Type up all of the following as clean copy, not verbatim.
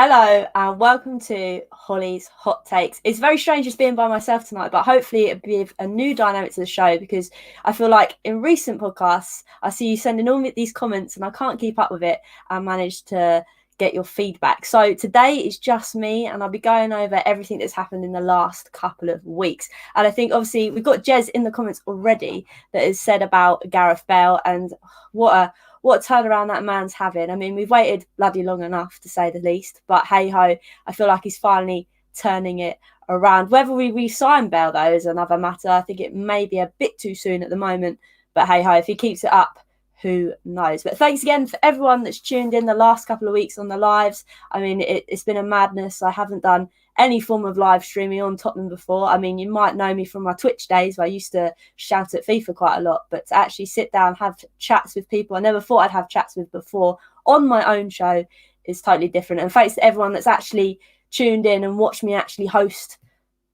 Hello and welcome to Hollie's Hot Takes. It's very strange just being by myself tonight, but hopefully it'll give a new dynamic to the show because I feel like in recent podcasts, I see you sending all these comments and I can't keep up with it and manage to get your feedback. So today it's just me and I'll be going over everything that's happened in the last couple of weeks. And I think obviously we've got Jez in the comments already that has said about Gareth Bale and what a turnaround that man's having. I mean, we've waited bloody long enough to say the least, but hey ho, I feel like he's finally turning it around. Whether we re-sign Bale though is another matter. I think it may be a bit too soon at the moment, but hey ho, if he keeps it up, who knows? But thanks again for everyone that's tuned in the last couple of weeks on the lives. I mean, it's been a madness. I haven't done any form of live streaming on Tottenham before. I mean, you might know me from my Twitch days where I used to shout at FIFA quite a lot, but to actually sit down, have chats with people I never thought I'd have chats with before on my own show is totally different. And thanks to everyone that's actually tuned in and watched me actually host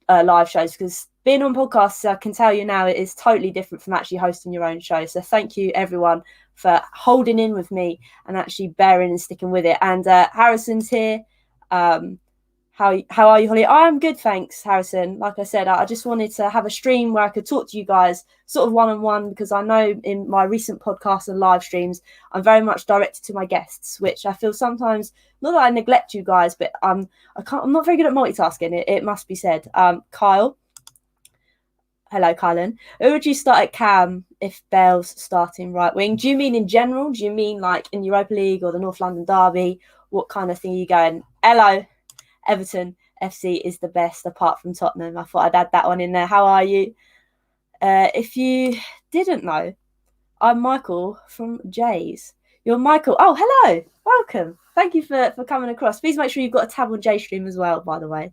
live shows, because being on podcasts, I can tell you now, it is totally different from actually hosting your own show. So thank you everyone for holding in with me and actually bearing and sticking with it. And Harrison's here. How are you, Hollie? I'm good, thanks, Harrison. Like I said, I just wanted to have a stream where I could talk to you guys sort of one-on-one, because I know in my recent podcasts and live streams, I'm very much directed to my guests, which I feel sometimes, not that I neglect you guys, but I'm not very good at multitasking, it must be said. Kyle. Hello, Kylan. Who would you start at Cam if Bale's starting right wing? Do you mean in general? Do you mean like in Europa League or the North London Derby? What kind of thing are you going? Hello, Everton FC is the best apart from Tottenham. I thought I'd add that one in there. How are you? If you didn't know, I'm Michael from Jay's. You're Michael. Oh, hello. Welcome. Thank you for coming across. Please make sure you've got a tab on Jay stream as well, by the way.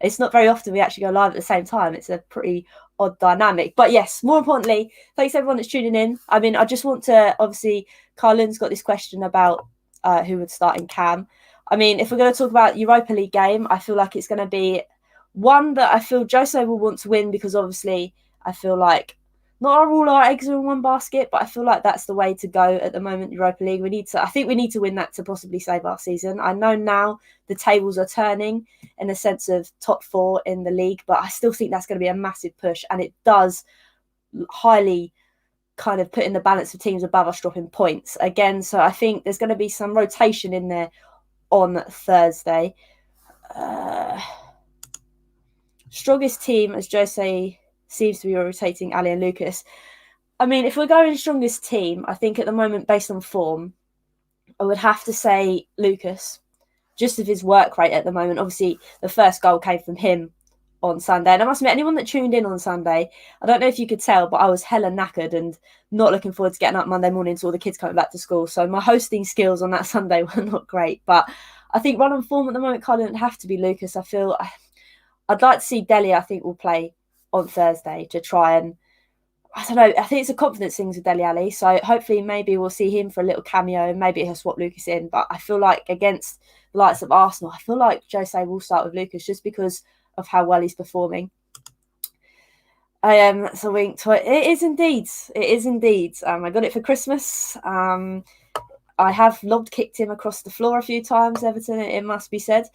It's not very often we actually go live at the same time. It's a pretty odd dynamic. But yes, more importantly, thanks everyone that's tuning in. I mean, I just want to, obviously, Carlin's got this question about who would start in Cam. I mean, if we're going to talk about Europa League game, I feel like it's going to be one that I feel Jose will want to win, because obviously I feel like not all our eggs are in one basket, but I feel like that's the way to go at the moment. Europa League, I think we need to win that to possibly save our season. I know now the tables are turning in the sense of top four in the league, but I still think that's going to be a massive push, and it does highly kind of put in the balance of teams above us dropping points again. So I think there's going to be some rotation in there on Thursday. Strongest team, as Jose seems to be rotating Ali and Lucas. I mean, if we're going strongest team, I think at the moment, based on form, I would have to say Lucas, just of his work rate at the moment. Obviously, the first goal came from him on Sunday. And I must admit, anyone that tuned in on Sunday, I don't know if you could tell, but I was hella knackered and not looking forward to getting up Monday morning to all the kids coming back to school. So my hosting skills on that Sunday were not great. But I think run on form at the moment, Carl, didn't have to be Lucas. I feel I'd like to see Dele, I think, will play on Thursday to try and, I don't know, I think it's a confidence thing with Dele Alli. So hopefully maybe we'll see him for a little cameo and maybe he'll swap Lucas in. But I feel like against the likes of Arsenal, I feel like Jose will start with Lucas just because of how well he's performing. So wink to it. It is indeed. I got it for Christmas. I have lobbed kicked him across the floor a few times, Everton, it must be said.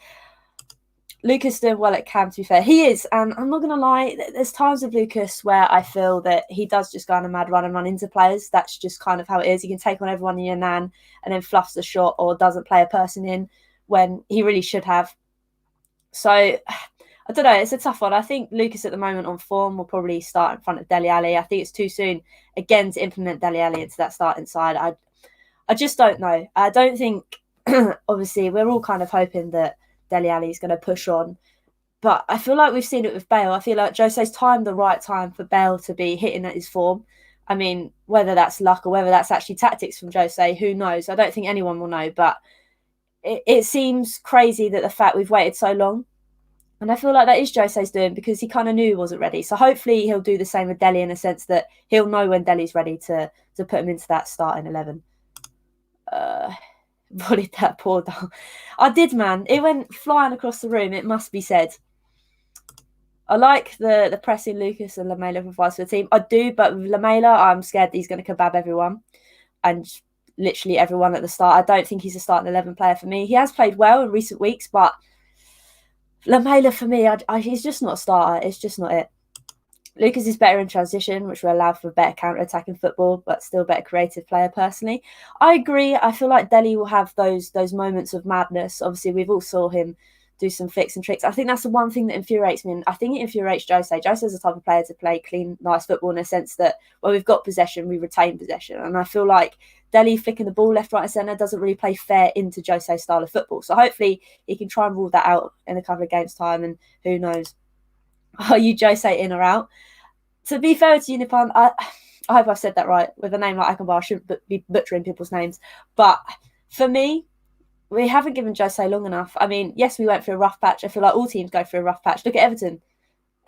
Lucas doing well at Cam, to be fair. He is, and I'm not going to lie, there's times with Lucas where I feel that he does just go on a mad run and run into players. That's just kind of how it is. He can take on everyone in your nan and then fluffs the shot or doesn't play a person in when he really should have. So, I don't know, it's a tough one. I think Lucas at the moment on form will probably start in front of Dele Alli. I think it's too soon, again, to implement Dele Alli into that starting side. I just don't know. I don't think, obviously, we're all kind of hoping that Dele Alli is going to push on. But I feel like we've seen it with Bale. I feel like Jose's timed the right time for Bale to be hitting at his form. I mean, whether that's luck or whether that's actually tactics from Jose, who knows? I don't think anyone will know. But it seems crazy that the fact we've waited so long. And I feel like that is Jose's doing, because he kind of knew he wasn't ready. So hopefully he'll do the same with Dele, in a sense that he'll know when Dele's ready to put him into that starting 11. Volleyed that poor doll. I did, man. It went flying across the room, it must be said. I like the pressing Lucas and Lamela provides for the team. I do, but with Lamela, I'm scared that he's going to kebab everyone. And literally everyone at the start. I don't think he's a starting 11 player for me. He has played well in recent weeks, but Lamela for me, he's just not a starter. It's just not it. Lucas is better in transition, which will allow for better counter-attacking football, but still better creative player personally. I agree. I feel like Dele will have those moments of madness. Obviously, we've all saw him do some flicks and tricks. I think that's the one thing that infuriates me, and I think it infuriates Jose. Jose's the type of player to play clean, nice football in a sense that when we've got possession, we retain possession. And I feel like Dele flicking the ball left, right and centre doesn't really play fair into Jose's style of football. So hopefully he can try and rule that out in a couple of games' time, and who knows. Are you Jose in or out? To be fair to Unipan, I hope I've said that right. With a name like Akanbar, I shouldn't be butchering people's names. But for me, we haven't given Jose long enough. I mean, yes, we went through a rough patch. I feel like all teams go through a rough patch. Look at Everton.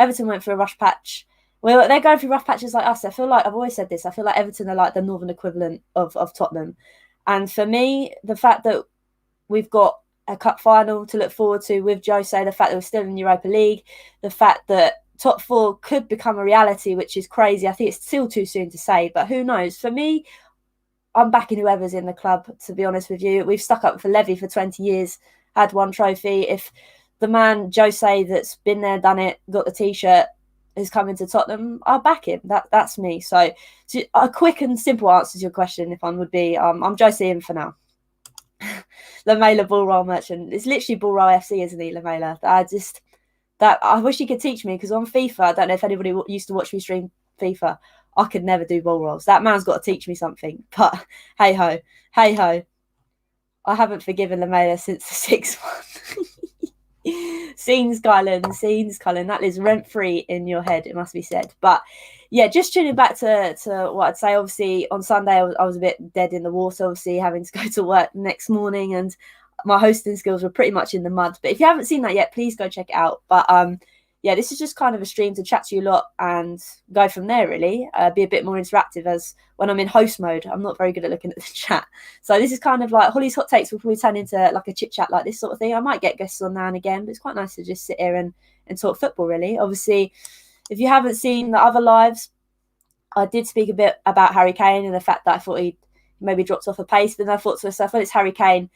Everton went through a rough patch. Well, they're going through rough patches like us. I feel like, I've always said this, I feel like Everton are like the northern equivalent of Tottenham. And for me, the fact that we've got a cup final to look forward to with Jose, the fact that we're still in Europa League, the fact that top four could become a reality, which is crazy. I think it's still too soon to say, but who knows? For me, I'm backing whoever's in the club, to be honest with you. We've stuck up for Levy for 20 years, had one trophy. If the man, Jose, that's been there, done it, got the T-shirt, is coming to Tottenham, I'll back him. That's me. So a quick and simple answer to your question, if one would be, I'm Jose in for now. Lamela Ball Roll Merchant. It's literally Ball Roll FC, isn't he, Lamela? I wish he could teach me, because on FIFA, I don't know if anybody used to watch me stream FIFA, I could never do ball rolls. That man's got to teach me something. But hey ho. I haven't forgiven Lamela since the 6-1. Scenes, Kylan. That lives rent-free in your head, it must be said. But yeah, just tuning back to what I'd say. Obviously, on Sunday, I was a bit dead in the water, obviously, having to go to work next morning, and my hosting skills were pretty much in the mud. But if you haven't seen that yet, please go check it out. But yeah, this is just kind of a stream to chat to you a lot and go from there, really. Be a bit more interactive, as when I'm in host mode, I'm not very good at looking at the chat. So this is kind of like Hollie's Hot Takes will probably turn into like a chit chat like this sort of thing. I might get guests on now and again, but it's quite nice to just sit here and talk football, really. Obviously, if you haven't seen the other lives, I did speak a bit about Harry Kane and the fact that I thought he maybe dropped off a pace, but then I thought to myself, well, it's Harry Kane.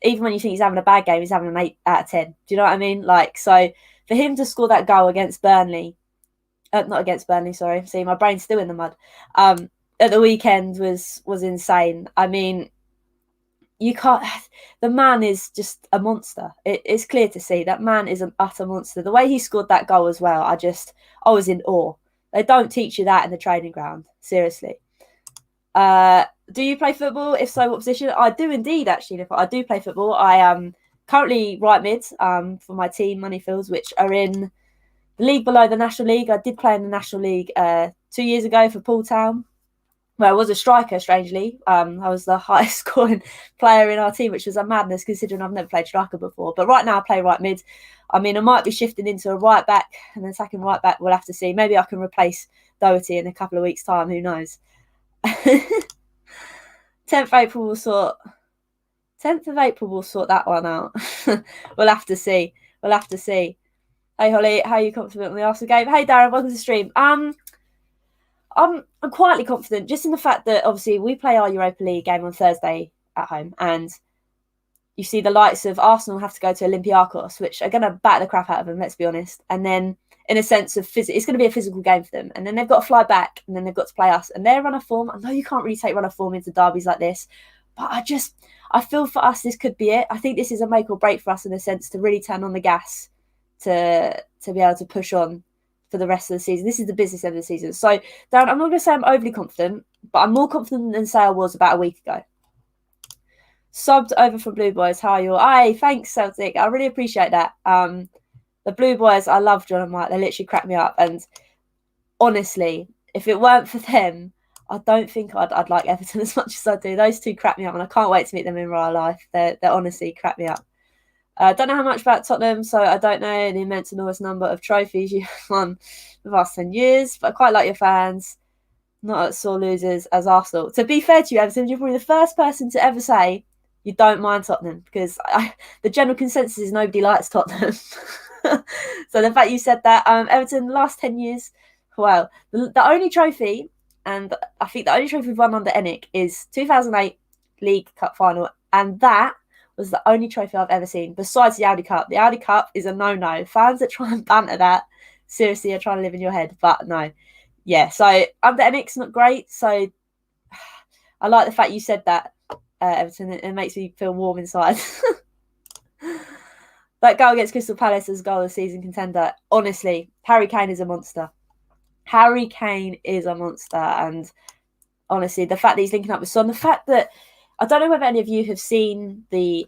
Even when you think he's having a bad game, he's having an 8 out of 10. Do you know what I mean? Like, so for him to score that goal against Burnley, not against Burnley, sorry. See, my brain's still in the mud. At the weekend was insane. I mean, you can't. The man is just a monster. It's clear to see that man is an utter monster. The way he scored that goal as well, I was in awe. They don't teach you that in the training ground. Seriously. Do you play football? If so, what position? I do indeed, actually. I do play football. I am currently right mid for my team, Moneyfields, which are in the league below the National League. I did play in the National League 2 years ago for Poole Town, where I was a striker, strangely. I was the highest scoring player in our team, which was a madness considering I've never played striker before. But right now I play right mid. I mean, I might be shifting into a right back, and then attacking right back, we'll have to see. Maybe I can replace Doherty in a couple of weeks' time. Who knows? 10th of April we'll sort that one out. We'll have to see. Hey Hollie, how are you confident in the Arsenal game? Hey Darren, welcome to the stream. I'm quietly confident, just in the fact that obviously we play our Europa League game on Thursday at home, and you see the likes of Arsenal have to go to Olympiacos, which are going to batter the crap out of them, let's be honest. And then in a sense of it's going to be a physical game for them. And then they've got to fly back, and then they've got to play us. And their run of form, I know you can't really take run of form into derbies like this, but I feel for us this could be it. I think this is a make or break for us in a sense to really turn on the gas to be able to push on for the rest of the season. This is the business end of the season. So, Darren, I'm not going to say I'm overly confident, but I'm more confident than say I was about a week ago. Subbed over from Blue Boys. How are you? Aye, thanks, Celtic. I really appreciate that. The Blue Boys, I love John and Mike. They literally crack me up. And honestly, if it weren't for them, I don't think I'd like Everton as much as I do. Those two crack me up, and I can't wait to meet them in real life. They honestly crack me up. I don't know how much about Tottenham, so I don't know the immense enormous number of trophies you've won the past 10 years, but I quite like your fans. Not as sore losers as Arsenal. To be fair to you, Everton, you're probably the first person to ever say you don't mind Tottenham, because the general consensus is nobody likes Tottenham. So the fact you said that, Everton, the last 10 years, well, the only trophy, and I think the only trophy we've won under Enick is 2008 League Cup final, and that was the only trophy I've ever seen besides the Audi Cup. The Audi Cup is a no-no. Fans that try and banter that seriously are trying to live in your head, but no. Yeah, so under MX not great. So I like the fact you said that, Everton. It makes me feel warm inside. That goal against Crystal Palace as goal of the season contender. Honestly, Harry Kane is a monster. Harry Kane is a monster, and honestly, the fact that he's linking up with Son, the fact that I don't know whether any of you have seen the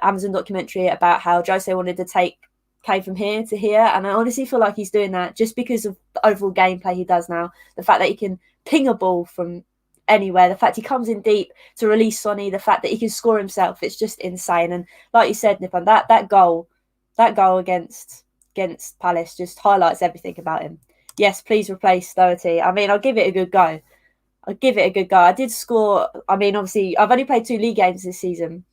Amazon documentary about how Jose wanted to take Kane from here to here, and I honestly feel like he's doing that just because of the overall gameplay he does now. The fact that he can ping a ball from anywhere, the fact he comes in deep to release Sonny, the fact that he can score himself, it's just insane. And like you said, Nipan, that goal against Palace just highlights everything about him. Yes, please replace Doherty. I mean, I'll give it a good go. I did score. I mean, obviously, I've only played 2 league games this season,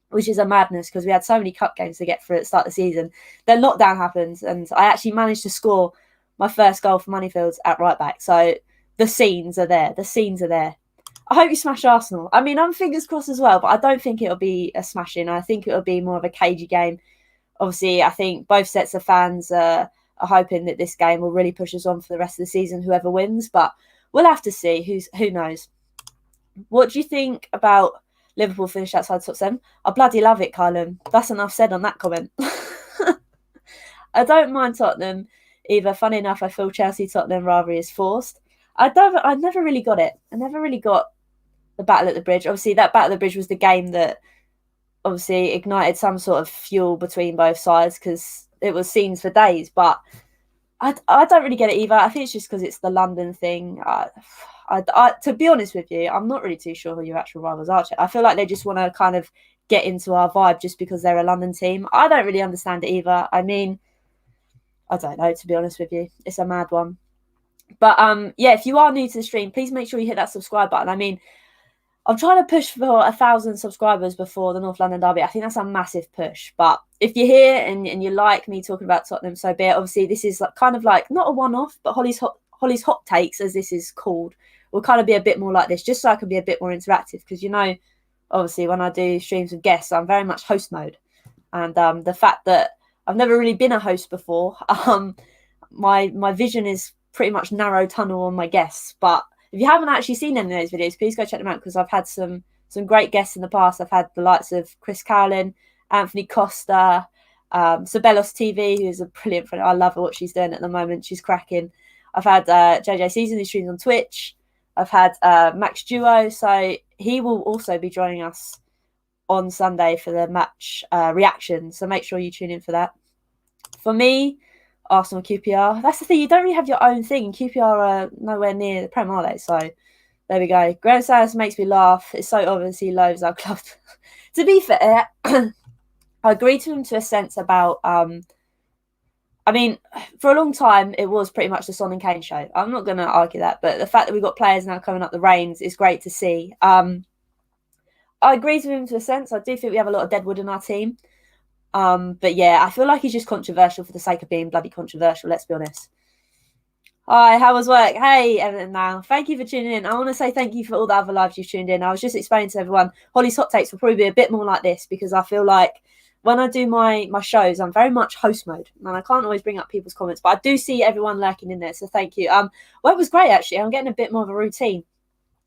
which is a madness because we had so many cup games to get through at the start of the season. Then lockdown happened, and I actually managed to score my first goal for Moneyfields at right back. So the scenes are there. I hope you smash Arsenal. I mean, I'm fingers crossed as well, but I don't think it'll be a smashing. I think it'll be more of a cagey game. Obviously, I think both sets of fans are hoping that this game will really push us on for the rest of the season, whoever wins. But we'll have to see. Who knows? What do you think about Liverpool finish outside top 7? I bloody love it, Kylan. That's enough said on that comment. I don't mind Tottenham either. Funny enough, I feel Chelsea-Tottenham rivalry is forced. I never really got it. I never really got the battle at the bridge. Obviously, that battle at the bridge was the game that obviously ignited some sort of fuel between both sides because it was scenes for days. But I don't really get it either. I think it's just because it's the London thing. To be honest with you, I'm not really too sure who your actual rivals are. I feel like they just want to kind of get into our vibe just because they're a London team. I don't really understand it either. I mean, I don't know, to be honest with you. It's a mad one. But yeah, if you are new to the stream, please make sure you hit that subscribe button. I mean, I'm trying to push for 1,000 subscribers before the North London derby. I think that's a massive push. But if you're here and you like me talking about Tottenham, so be it. Obviously, this is kind of like not a one-off, but Hollie's hot takes, as this is called, will kind of be a bit more like this, just so I can be a bit more interactive. Because, you know, obviously, when I do streams with guests, I'm very much host mode. And the fact that I've never really been a host before, my vision is pretty much narrow tunnel on my guests. But if you haven't actually seen any of those videos, please go check them out because I've had some great guests in the past. I've had the likes of Chris Cowlin, Anthony Costa, Sabelos TV, who's a brilliant friend. I love what she's doing at the moment. She's cracking. I've had JJ Season, who streams on Twitch. I've had Max Duo. So he will also be joining us on Sunday for the match reaction. So make sure you tune in for that. For me, Arsenal, QPR. That's the thing. You don't really have your own thing. And QPR are nowhere near the Prem, are they? So there we go. Graham Sanders makes me laugh. It's so obvious he loathes our club. To be fair, I agree to him to a sense about. I mean, for a long time, it was pretty much the Son and Kane show. I'm not going to argue that, but the fact that we've got players now coming up the reins is great to see. I agree to him to a sense. I do think we have a lot of deadwood in our team. But yeah, I feel like he's just controversial for the sake of being bloody controversial, let's be honest. Hi, how was work? Hey, Everton now. Thank you for tuning in. I want to say thank you for all the other lives you've tuned in. I was just explaining to everyone, Hollie's Hot Takes will probably be a bit more like this because I feel like when I do my shows, I'm very much host mode. And I can't always bring up people's comments, but I do see everyone lurking in there, so thank you. Well, it was great, actually. I'm getting a bit more of a routine.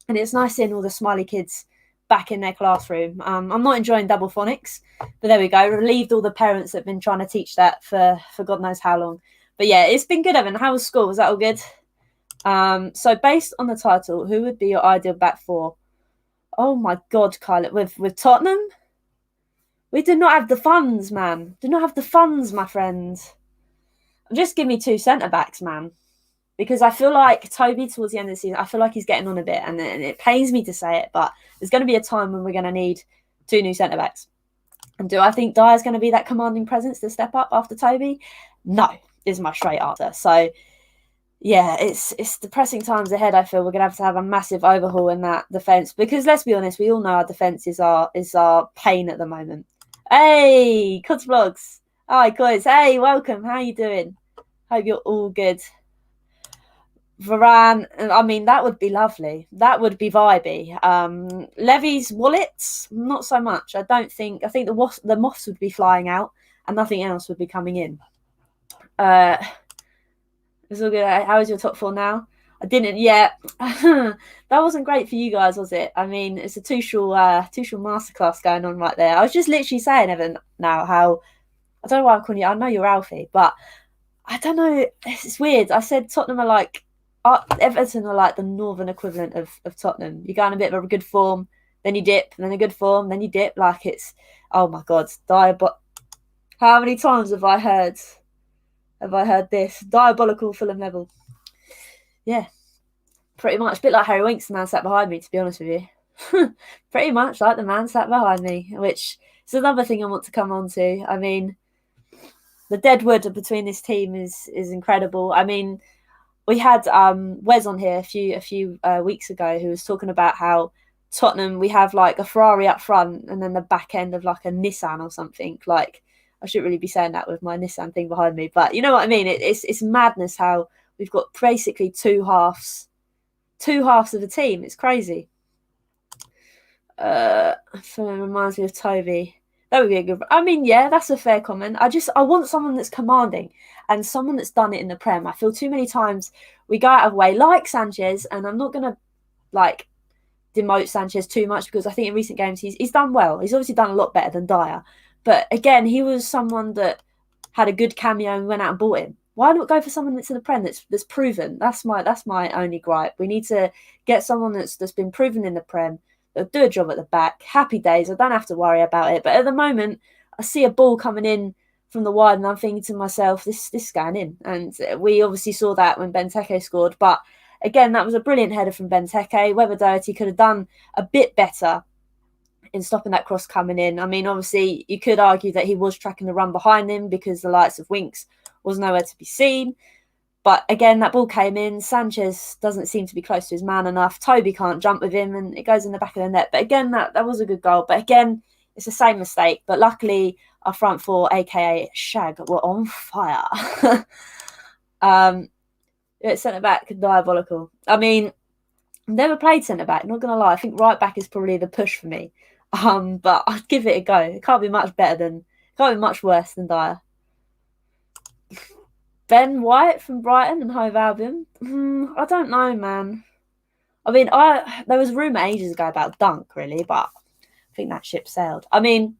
And it's nice seeing all the smiley kids back in their classroom. I'm not enjoying double phonics, but there we go. Relieved all the parents that have been trying to teach that for God knows how long. But yeah, it's been good, Evan. How was school? Was that all good? So based on the title, who would be your ideal back four? Oh my God, Kyle, with Tottenham? We do not have the funds, man. Do not have the funds, my friend. Just give me 2 centre-backs, man. Because I feel like Toby, towards the end of the season, I feel like he's getting on a bit. And it pains me to say it, but there's going to be a time when we're going to need 2 new centre-backs. And do I think Dyer's going to be that commanding presence to step up after Toby? No, is my straight answer. So, yeah, it's depressing times ahead. I feel we're going to have a massive overhaul in that defence. Because let's be honest, we all know our defence is our pain at the moment. Hey, Cuts Vlogs. Hi, guys. Hey, welcome. How you doing? Hope you're all good. Varane, I mean, that would be lovely. That would be vibey. Levy's wallets, not so much. I think the moths would be flying out and nothing else would be coming in. It's all good. How is your top four now? I didn't yet. That wasn't great for you guys, was it? I mean, it's a Tuchel masterclass going on right there. I was just literally saying, Evan, now how I don't know why I'm calling you. I know you're Alfie, but I don't know. It's weird. I said Tottenham are like Everton are like the northern equivalent of Tottenham. You go in a bit of a good form, then you dip, then a good form, then you dip. Like it's oh my god, how many times have I heard this diabolical Fulham level? Yeah, pretty much. A bit like Harry Winks, the man sat behind me. To be honest with you, pretty much like the man sat behind me, which is another thing I want to come on to. I mean, the deadwood between this team is incredible. I mean, we had Wes on here a few weeks ago who was talking about how Tottenham, we have like a Ferrari up front and then the back end of like a Nissan or something. Like I shouldn't really be saying that with my Nissan thing behind me, but you know what I mean. It's madness how we've got basically two halves of the team. It's crazy. So it reminds me of Toby. That would be a good. I mean, yeah, that's a fair comment. I want someone that's commanding and someone that's done it in the Prem. I feel too many times we go out of way, like Sanchez, and I'm not gonna like demote Sanchez too much because I think in recent games he's done well. He's obviously done a lot better than Dyer, but again, he was someone that had a good cameo and went out and bought him. Why not go for someone that's in the Prem that's proven? That's my only gripe. We need to get someone that's been proven in the Prem. They'll do a job at the back. Happy days. I don't have to worry about it. But at the moment, I see a ball coming in from the wide, and I'm thinking to myself, this is going in. And we obviously saw that when Benteke scored. But again, that was a brilliant header from Benteke. Whether Doherty could have done a bit better in stopping that cross coming in. I mean, obviously, you could argue that he was tracking the run behind him because the likes of Winks was nowhere to be seen. But again, that ball came in. Sanchez doesn't seem to be close to his man enough. Toby can't jump with him and it goes in the back of the net. But again, that was a good goal. But again, it's the same mistake. But luckily, our front four, aka Shag, were on fire. Centre back, diabolical. I mean, I've never played centre back, not going to lie. I think right back is probably the push for me. But I'd give it a go. It can't be much worse than Dyer. Ben White from Brighton and Hove Albion. I don't know, man. I mean, there was a rumour ages ago about Dunk, really, but I think that ship sailed. I mean,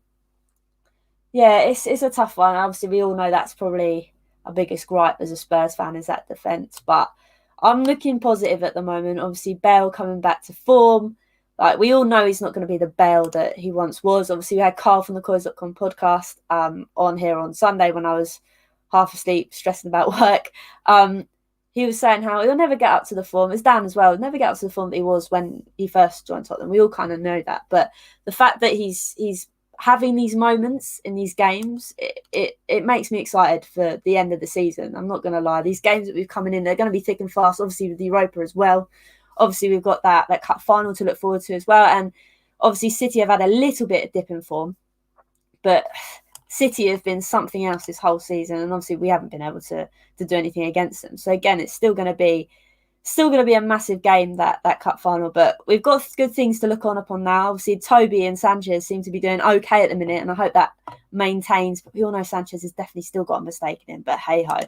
yeah, it's a tough one. Obviously, we all know that's probably our biggest gripe as a Spurs fan is that defence. But I'm looking positive at the moment. Obviously, Bale coming back to form. Like, we all know he's not going to be the Bale that he once was. Obviously, we had Carl from the Coys.com podcast on here on Sunday when I was half asleep, stressing about work. He was saying how he'll never get up to the form. It's Dan as well. He'll never get up to the form that he was when he first joined Tottenham. We all kind of know that. But the fact that he's having these moments in these games, it makes me excited for the end of the season. I'm not going to lie. These games that we've coming in, they're going to be thick and fast, obviously with the Europa as well. Obviously, we've got that cup final to look forward to as well. And obviously, City have had a little bit of dip in form. But City have been something else this whole season, and obviously we haven't been able to do anything against them. So again, it's still going to be a massive game, that cup final. But we've got good things to look on upon now. Obviously, Toby and Sanchez seem to be doing okay at the minute, and I hope that maintains. But we all know Sanchez has definitely still got a mistake in him. But hey ho.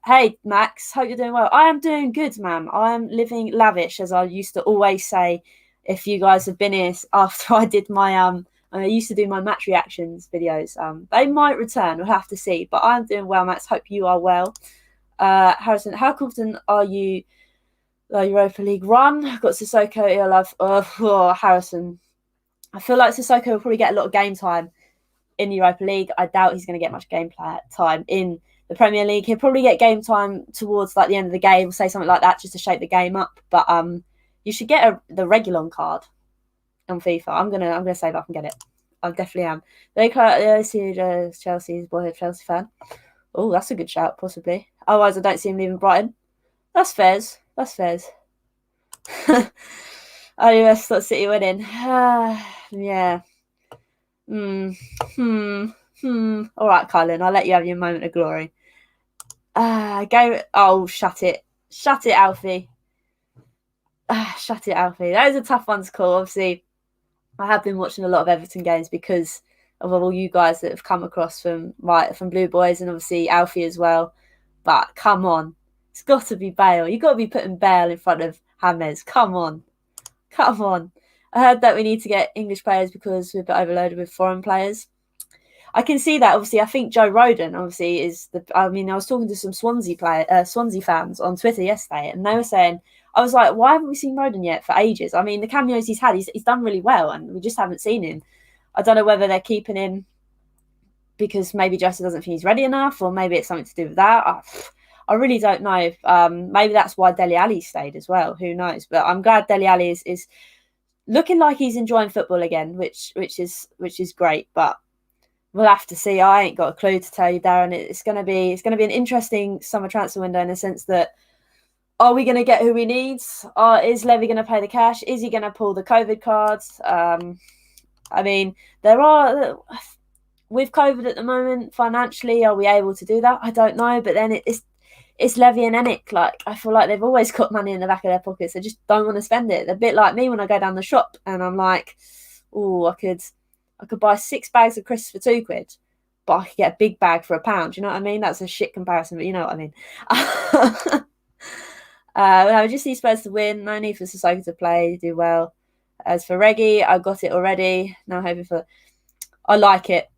Hey Max, hope you're doing well. I am doing good, man. I am living lavish, as I used to always say. If you guys have been here after I did my I used to do my match reactions videos. They might return. We'll have to see. But I'm doing well, Max. Hope you are well. Harrison, how confident are you the Europa League run? I've got Sissoko. He'll have Harrison. I feel like Sissoko will probably get a lot of game time in the Europa League. I doubt he's going to get much game time in the Premier League. He'll probably get game time towards like the end of the game. We'll say something like that just to shake the game up. But you should get the Regulon card on FIFA. I'm gonna say if I can get it. I definitely am. They see Chelsea's boyhood Chelsea fan. Oh, that's a good shout, possibly. Otherwise, I don't see him leaving Brighton. That's fairs. Oh, yes, that's City winning. Yeah. All right, Colin, I'll let you have your moment of glory. Oh, shut it. Shut it, Alfie. Shut it, Alfie. That is a tough one to call. Obviously, I have been watching a lot of Everton games because of all you guys that have come across from Blue Boys, and obviously Alfie as well. But come on, it's got to be Bale. You've got to be putting Bale in front of James. Come on. I heard that we need to get English players because we're a bit overloaded with foreign players. I can see that. Obviously, I think Joe Rodon obviously is the. I mean, I was talking to some Swansea fans on Twitter yesterday, and they were saying, I was like, why haven't we seen Rodon yet for ages? I mean, the cameos he's had, he's done really well, and we just haven't seen him. I don't know whether they're keeping him because maybe Jesse doesn't think he's ready enough, or maybe it's something to do with that. I really don't know. Maybe that's why Dele Alli stayed as well. Who knows? But I'm glad Dele Alli is looking like he's enjoying football again, which is great. But we'll have to see. I ain't got a clue to tell you, Darren. It's gonna be an interesting summer transfer window in the sense that, are we going to get who we need? Is Levy going to pay the cash? Is he going to pull the COVID cards? I mean, there are, with COVID at the moment, financially, are we able to do that? I don't know. But then it's Levy and Enick. Like, I feel like they've always got money in the back of their pockets. They just don't want to spend it. They're a bit like me when I go down the shop and I'm like, oh, I could buy 6 bags of crisps for £2, but I could get a big bag for £1. Do you know what I mean? That's a shit comparison, but you know what I mean. I just need Spurs to win. No need for Sissoko to play, do well. As for Reggie, I got it already. Now hoping for. I like it.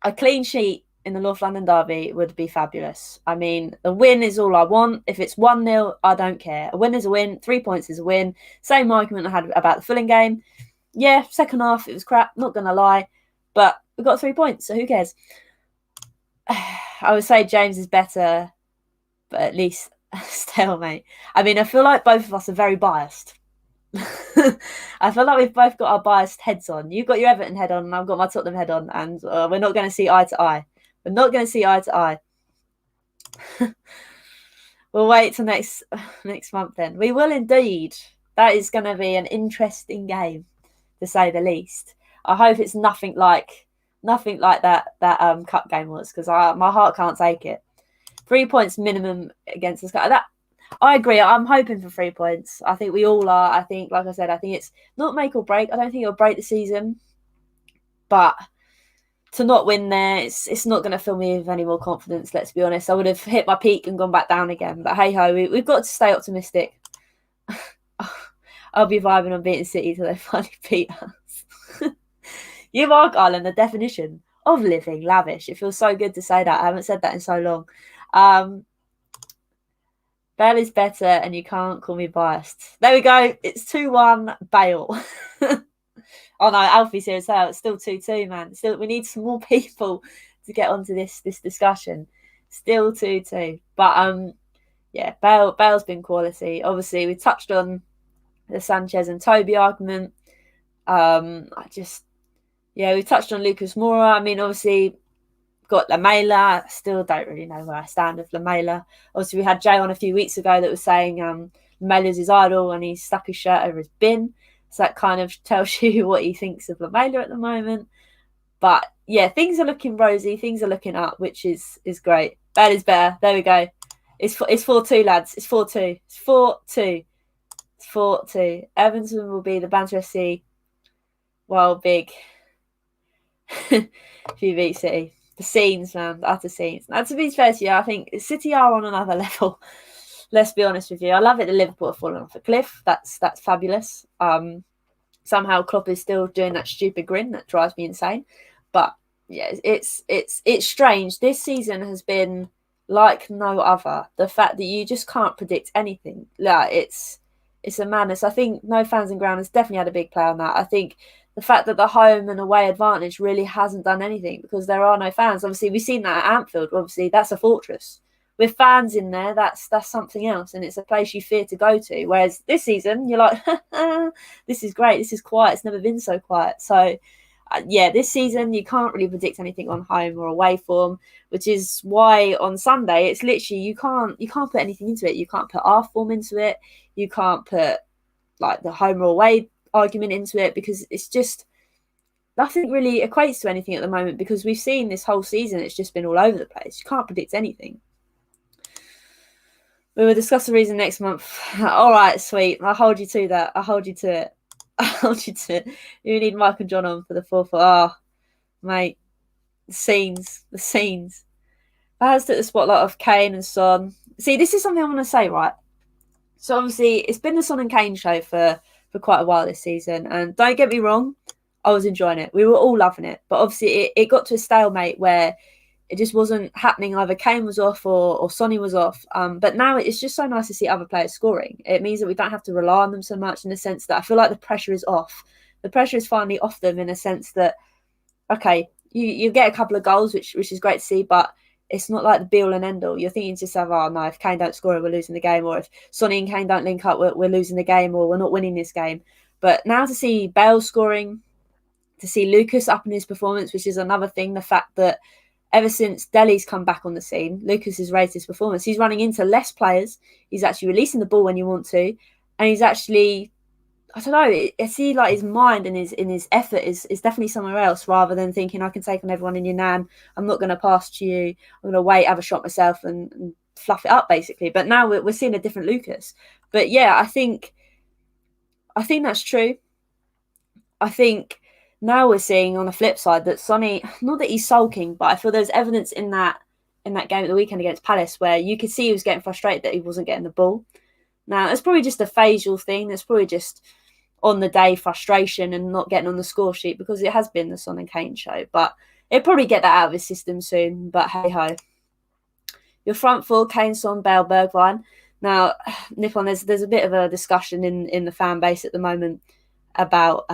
A clean sheet in the North London derby would be fabulous. I mean, a win is all I want. If it's 1-0, I don't care. A win is a win. 3 points is a win. Same argument I had about the Fulham game. Yeah, second half it was crap. Not gonna lie, but we got 3 points, so who cares? I would say James is better, but at least. Stalemate. I mean, I feel like both of us are very biased. I feel like we've both got our biased heads on. You've got your Everton head on, and I've got my Tottenham head on, and we're not going to see eye to eye. We're not going to see eye to eye. We'll wait till next month then. We will indeed. That is going to be an interesting game, to say the least. I hope it's nothing like that cup game was, because my heart can't take it. 3 points minimum against the Sky. That I agree. I'm hoping for 3 points. I think we all are. I think, like I said, I think it's not make or break. I don't think it'll break the season, but to not win there, it's not going to fill me with any more confidence. Let's be honest. I would have hit my peak and gone back down again. But hey ho, we've got to stay optimistic. I'll be vibing on beating City till they finally beat us. You are, Garland, the definition of living lavish. It feels so good to say that. I haven't said that in so long. Bale is better and you can't call me biased. There we go. It's 2-1 Bale. Oh no, Alfie's here as well. It's still 2-2, man. Still, we need some more people to get onto this discussion. Still 2-2. But yeah, Bale's been quality. Obviously, we touched on the Sanchez and Toby argument. We touched on Lucas Moura. I mean, obviously, got Lamela. Still don't really know where I stand with Lamela. Obviously, we had Jay on a few weeks ago that was saying Lamela's his idol and he's stuck his shirt over his bin. So that kind of tells you what he thinks of Lamela at the moment. But yeah, things are looking rosy. Things are looking up, which is great. Bale is better. There we go. It's 4-2, lads. It's 4-2. It's 4-2. It's 4-2. Everton will be the Banter FC. Well, big. If you beat City. The scenes, man. The utter scenes. Now, to be fair to you, I think City are on another level. Let's be honest with you. I love it that Liverpool have fallen off a cliff. That's fabulous. Somehow Klopp is still doing that stupid grin that drives me insane. But yeah, it's strange. This season has been like no other. The fact that you just can't predict anything. Like it's a madness. I think no fans in ground has definitely had a big play on that. I think the fact that the home and away advantage really hasn't done anything because there are no fans. Obviously, we've seen that at Anfield. Obviously, that's a fortress. With fans in there, that's something else, and it's a place you fear to go to. Whereas this season, you're like, this is great, this is quiet. It's never been so quiet. So, yeah, this season you can't really predict anything on home or away form, which is why on Sunday it's literally you can't put anything into it. You can't put our form into it. You can't put like the home or away argument into it because it's just nothing really equates to anything at the moment because we've seen this whole season it's just been all over the place. You can't predict anything. We will discuss the reason next month. All right, sweet. I'll hold you to that. I'll hold you to it. I'll hold you to it. You need Mike and John on for the 4th. Oh, mate. The scenes. I has took the spotlight off Kane and Son. See, this is something I want to say, right? So obviously, it's been the Son and Kane show for quite a while this season. And don't get me wrong, I was enjoying it. We were all loving it. But obviously, it got to a stalemate where it just wasn't happening. Either Kane was off or Sonny was off. But now it's just so nice to see other players scoring. It means that we don't have to rely on them so much, in the sense that I feel like the pressure is off. The pressure is finally off them, in a sense that, okay, you get a couple of goals, which is great to see, but it's not like the be all and end all. You're thinking to yourself, oh no, if Kane don't score, we're losing the game, or if Sonny and Kane don't link up, we're losing the game, or we're not winning this game. But now to see Bale scoring, to see Lucas up in his performance, which is another thing, the fact that ever since Dele's come back on the scene, Lucas has raised his performance. He's running into less players. He's actually releasing the ball when you want to, and he's actually, I don't know, I see like his mind and his effort is definitely somewhere else, rather than thinking I can take on everyone in your nan. I'm not going to pass to you. I'm going to wait, have a shot myself, and fluff it up basically. But now we're seeing a different Lucas. But yeah, I think that's true. I think now we're seeing on the flip side that Sonny, not that he's sulking, but I feel there's evidence in that game at the weekend against Palace where you could see he was getting frustrated that he wasn't getting the ball. Now, it's probably just a phasal thing. It's probably just on the day frustration and not getting on the score sheet, because it has been the Son and Kane show. But he'll probably get that out of his system soon. But hey-ho. Your front four, Kane, Son, Bale, Bergwijn. Now, Nippon, there's a bit of a discussion in the fan base at the moment about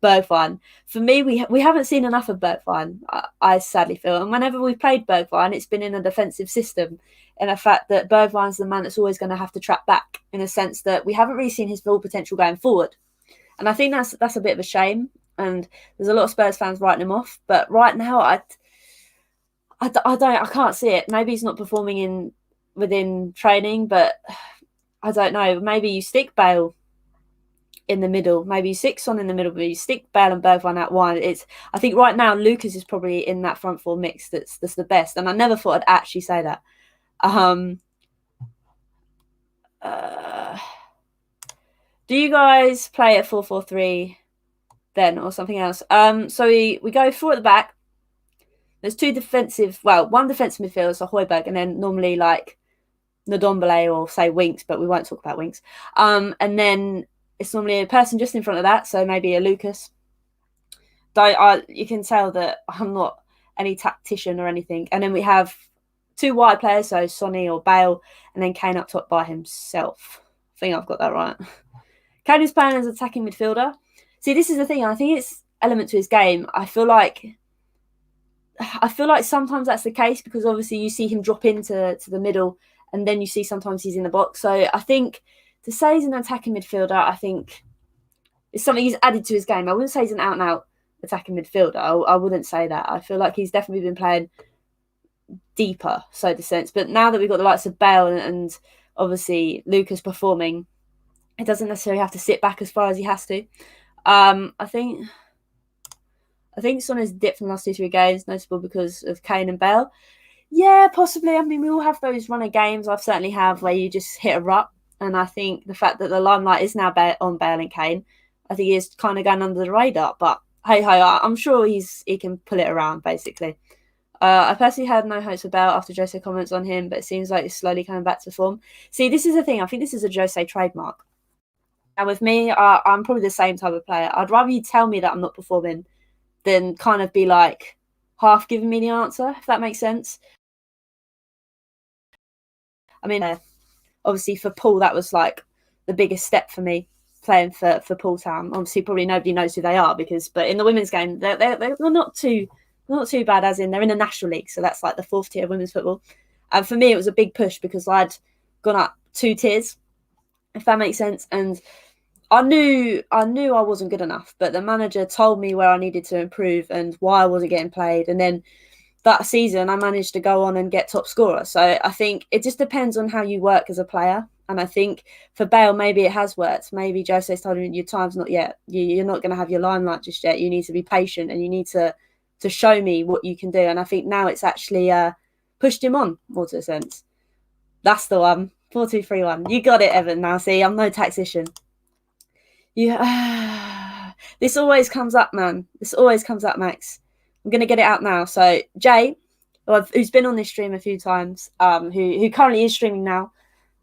Bergwijn. For me, we haven't seen enough of Bergwijn, I sadly feel. And whenever we've played Bergwijn, it's been in a defensive system, in the fact that Bergwijn's the man that's always going to have to track back, in a sense that we haven't really seen his full potential going forward. And I think that's a bit of a shame. And there's a lot of Spurs fans writing him off. But right now, I can't see it. Maybe he's not performing within training, but I don't know. Maybe you stick Bale in the middle. Maybe you stick Son in the middle, but you stick Bale and Bergwijn out wide. I think right now Lucas is probably in that front four mix that's the best. And I never thought I'd actually say that. Do you guys play at 4-4-3 then, or something else? So we go four at the back. There's one defensive midfielder, so Højbjerg, and then normally like Ndombele or say Winks, but we won't talk about Winks. And then it's normally a person just in front of that, so maybe a Lucas. You can tell that I'm not any tactician or anything. And then we have two wide players, so Sonny or Bale, and then Kane up top by himself. I think I've got that right. Kane is playing as attacking midfielder. See, this is the thing. I think it's element to his game. I feel like sometimes that's the case, because obviously you see him drop into the middle, and then you see sometimes he's in the box. So I think to say he's an attacking midfielder, I think it's something he's added to his game. I wouldn't say he's an out-and-out attacking midfielder. I wouldn't say that. I feel like he's definitely been playing deeper, so to sense. But now that we've got the likes of Bale and obviously Lucas performing, it doesn't necessarily have to sit back as far as he has to. I think Son has dipped in the last 2-3 games, notable because of Kane and Bale. Yeah, possibly. I mean, we all have those runner games. I've certainly have where you just hit a rut. And I think the fact that the limelight is now on Bale and Kane, I think he is kind of going under the radar. But hey-ho, I'm sure he can pull it around, basically. I personally had no hopes for Bale after Jose comments on him, but it seems like he's slowly coming back to form. See, this is the thing. I think this is a Jose trademark. And with me, I'm probably the same type of player. I'd rather you tell me that I'm not performing than kind of be like half giving me the answer, if that makes sense. I mean, obviously for Paul, that was like the biggest step for me, playing for Paul Town. Obviously, probably nobody knows who they are, but in the women's game, they're not too bad, as in they're in the National League, so that's like the 4th tier of women's football. And for me, it was a big push because I'd gone up 2 tiers, if that makes sense. And I knew I wasn't good enough, but the manager told me where I needed to improve and why I wasn't getting played. And then that season, I managed to go on and get top scorer. So I think it just depends on how you work as a player. And I think for Bale, maybe it has worked. Maybe Jose's told him, your time's not yet. You're not going to have your limelight just yet. You need to be patient and you need to show me what you can do. And I think now it's actually pushed him on, more to a sense. That's the one. 4-2-3-1. You got it, Evan. Now, see, I'm no tactician. This always comes up, man. This always comes up, Max. I'm going to get it out now. So, Jay, who's been on this stream a few times, who currently is streaming now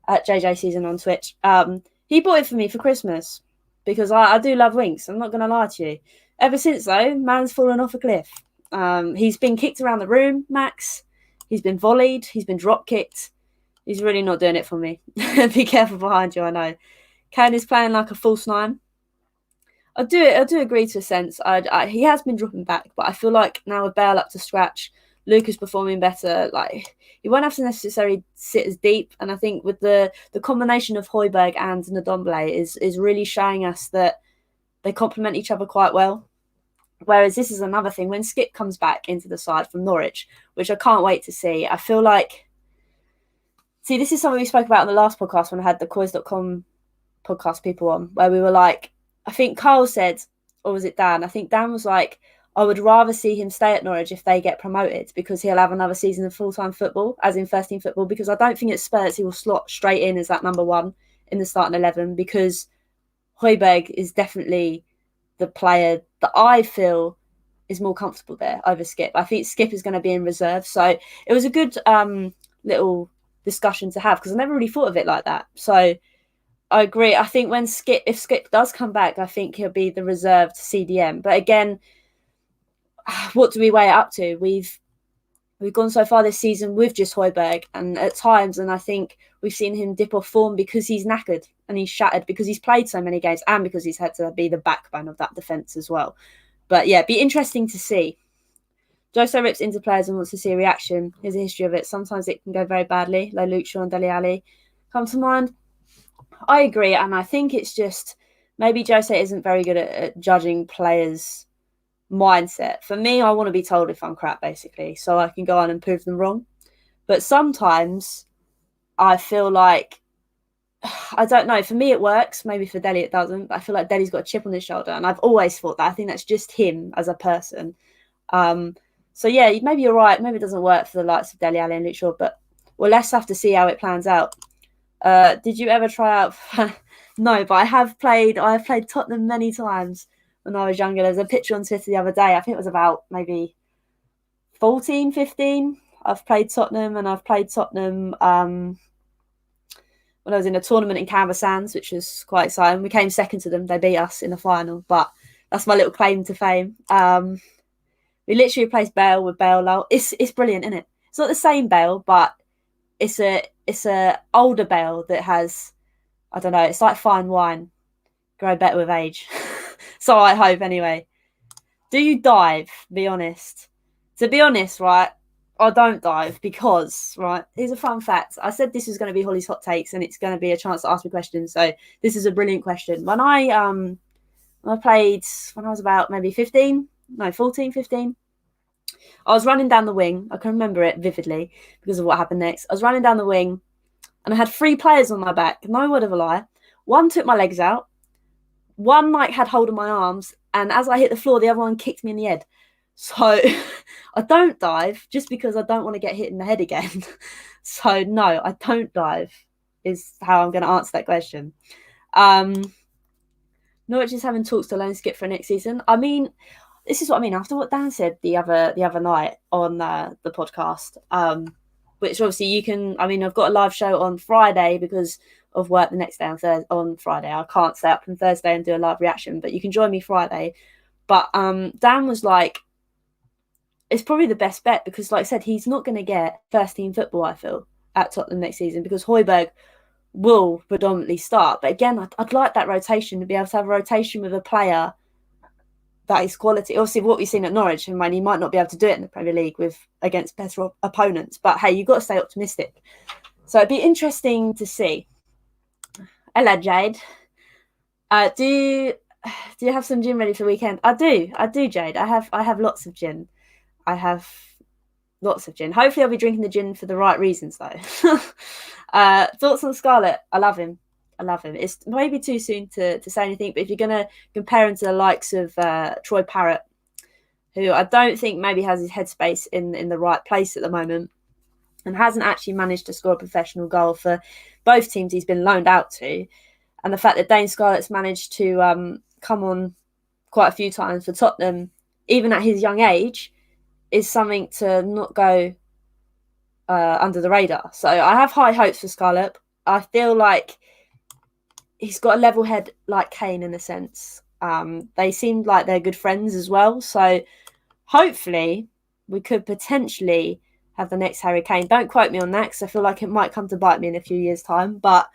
at JJ Season on Twitch, he bought it for me for Christmas because I do love wings. I'm not going to lie to you. Ever since, though, man's fallen off a cliff. He's been kicked around the room, Max. He's been volleyed. He's been drop kicked. He's really not doing it for me. Be careful behind you, I know. Kane is playing like a false nine. I do agree to a sense. He has been dropping back, but I feel like now with Bale up to scratch, Luca's performing better. Like he won't have to necessarily sit as deep, and I think with the combination of Højbjerg and Ndombele is really showing us that they complement each other quite well. Whereas this is another thing when Skip comes back into the side from Norwich, which I can't wait to see. I feel like, see, this is something we spoke about on the last podcast when I had the Coys.com podcast people on, where we were like, I think Carl said, or was it Dan? I think Dan was like, I would rather see him stay at Norwich if they get promoted because he'll have another season of full-time football, as in first-team football, because I don't think at Spurs he will slot straight in as that number one in the starting 11 because Højbjerg is definitely the player that I feel is more comfortable there over Skip. I think Skip is going to be in reserve. So it was a good little discussion to have because I never really thought of it like that. So I agree. I think if Skip does come back, I think he'll be the reserved CDM. But again, what do we weigh it up to? We've gone so far this season with just Højbjerg, and at times, and I think we've seen him dip off form because he's knackered and he's shattered because he's played so many games and because he's had to be the backbone of that defence as well. But yeah, be interesting to see. Jose rips into players and wants to see a reaction. Here's a history of it. Sometimes it can go very badly, like Luke Shaw and Dele Alli come to mind. I agree, and I think it's just maybe Jose isn't very good at judging players' mindset. For me, I want to be told if I'm crap, basically, so I can go on and prove them wrong. But sometimes I feel like, I don't know, for me it works, maybe for Dele it doesn't, but I feel like Dele's got a chip on his shoulder, and I've always thought that. I think that's just him as a person. So yeah, maybe you're right, maybe it doesn't work for the likes of Dele Alli and Luke Shaw, but we'll let's have to see how it plans out. Did you ever try out? No, but I have played Tottenham many times when I was younger. There's a picture on Twitter the other day. I think it was about maybe 14, 15. I've played Tottenham, and I've played Tottenham when I was in a tournament in Canberra Sands, which was quite exciting. We came second to them. They beat us in the final, but that's my little claim to fame. We literally replaced Bale with Bale Lowell. It's brilliant, isn't it? It's not the same Bale, but it's a older Bale that has, I don't know, it's like fine wine, grow better with age. So I hope anyway. Do you dive? Be honest. To be honest, right, I don't dive because, right, here's a fun fact. I said this was going to be Hollie's hot takes and it's going to be a chance to ask me questions. So this is a brilliant question. When I played, when I was about maybe 14, 15, I was running down the wing. I can remember it vividly because of what happened next. I was running down the wing and I had 3 players on my back. No word of a lie. One took my legs out. One like had hold of my arms. And as I hit the floor, the other one kicked me in the head. So I don't dive just because I don't want to get hit in the head again. So no, I don't dive is how I'm going to answer that question. Norwich is having talks to loan Skip for next season. I mean, this is what I mean. After what Dan said the other night on the podcast, which obviously you can. I mean, I've got a live show on Friday because of work the next day on Friday. I can't stay up on Thursday and do a live reaction, but you can join me Friday. But Dan was like, it's probably the best bet because, like I said, he's not going to get first team football, I feel, at Tottenham next season because Højbjerg will predominantly start. But again, I'd like that rotation to be able to have a rotation with a player that is quality. Obviously, what we've seen at Norwich, and he might not be able to do it in the Premier League against better opponents. But hey, you've got to stay optimistic. So it'd be interesting to see. Hello, Jade. Do you have some gin ready for the weekend? I do, Jade. I have lots of gin. I have lots of gin. Hopefully I'll be drinking the gin for the right reasons though. Thoughts on Scarlett? I love him. It's maybe too soon to say anything, but if you're going to compare him to the likes of Troy Parrott, who I don't think maybe has his headspace in the right place at the moment, and hasn't actually managed to score a professional goal for both teams he's been loaned out to. And the fact that Dane Scarlett's managed to come on quite a few times for Tottenham, even at his young age, is something to not go under the radar. So I have high hopes for Scarlett. I feel like he's got a level head like Kane in a sense. They seem like they're good friends as well. So hopefully we could potentially have the next Harry Kane. Don't quote me on that because I feel like it might come to bite me in a few years' time. But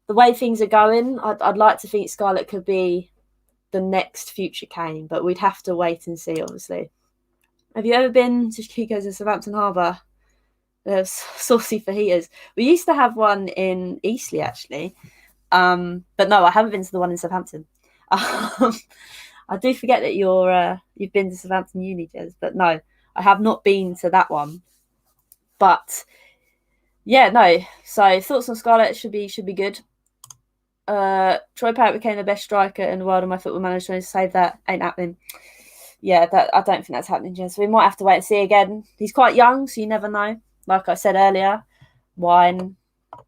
the way things are going, I'd like to think Scarlett could be the next future Kane. But we'd have to wait and see, obviously. Have you ever been to Chico's in Southampton Harbour? They're saucy fajitas. We used to have one in Eastleigh, actually. But no, I haven't been to the one in Southampton. I do forget that you've been to Southampton Uni, Jez, but no, I have not been to that one. But yeah, no. So thoughts on Scarlett should be good. Troy Parrott became the best striker in the world, and my Football Manager trying to save that ain't happening. Yeah, I don't think that's happening, Jez. We might have to wait and see again. He's quite young, so you never know. Like I said earlier, wine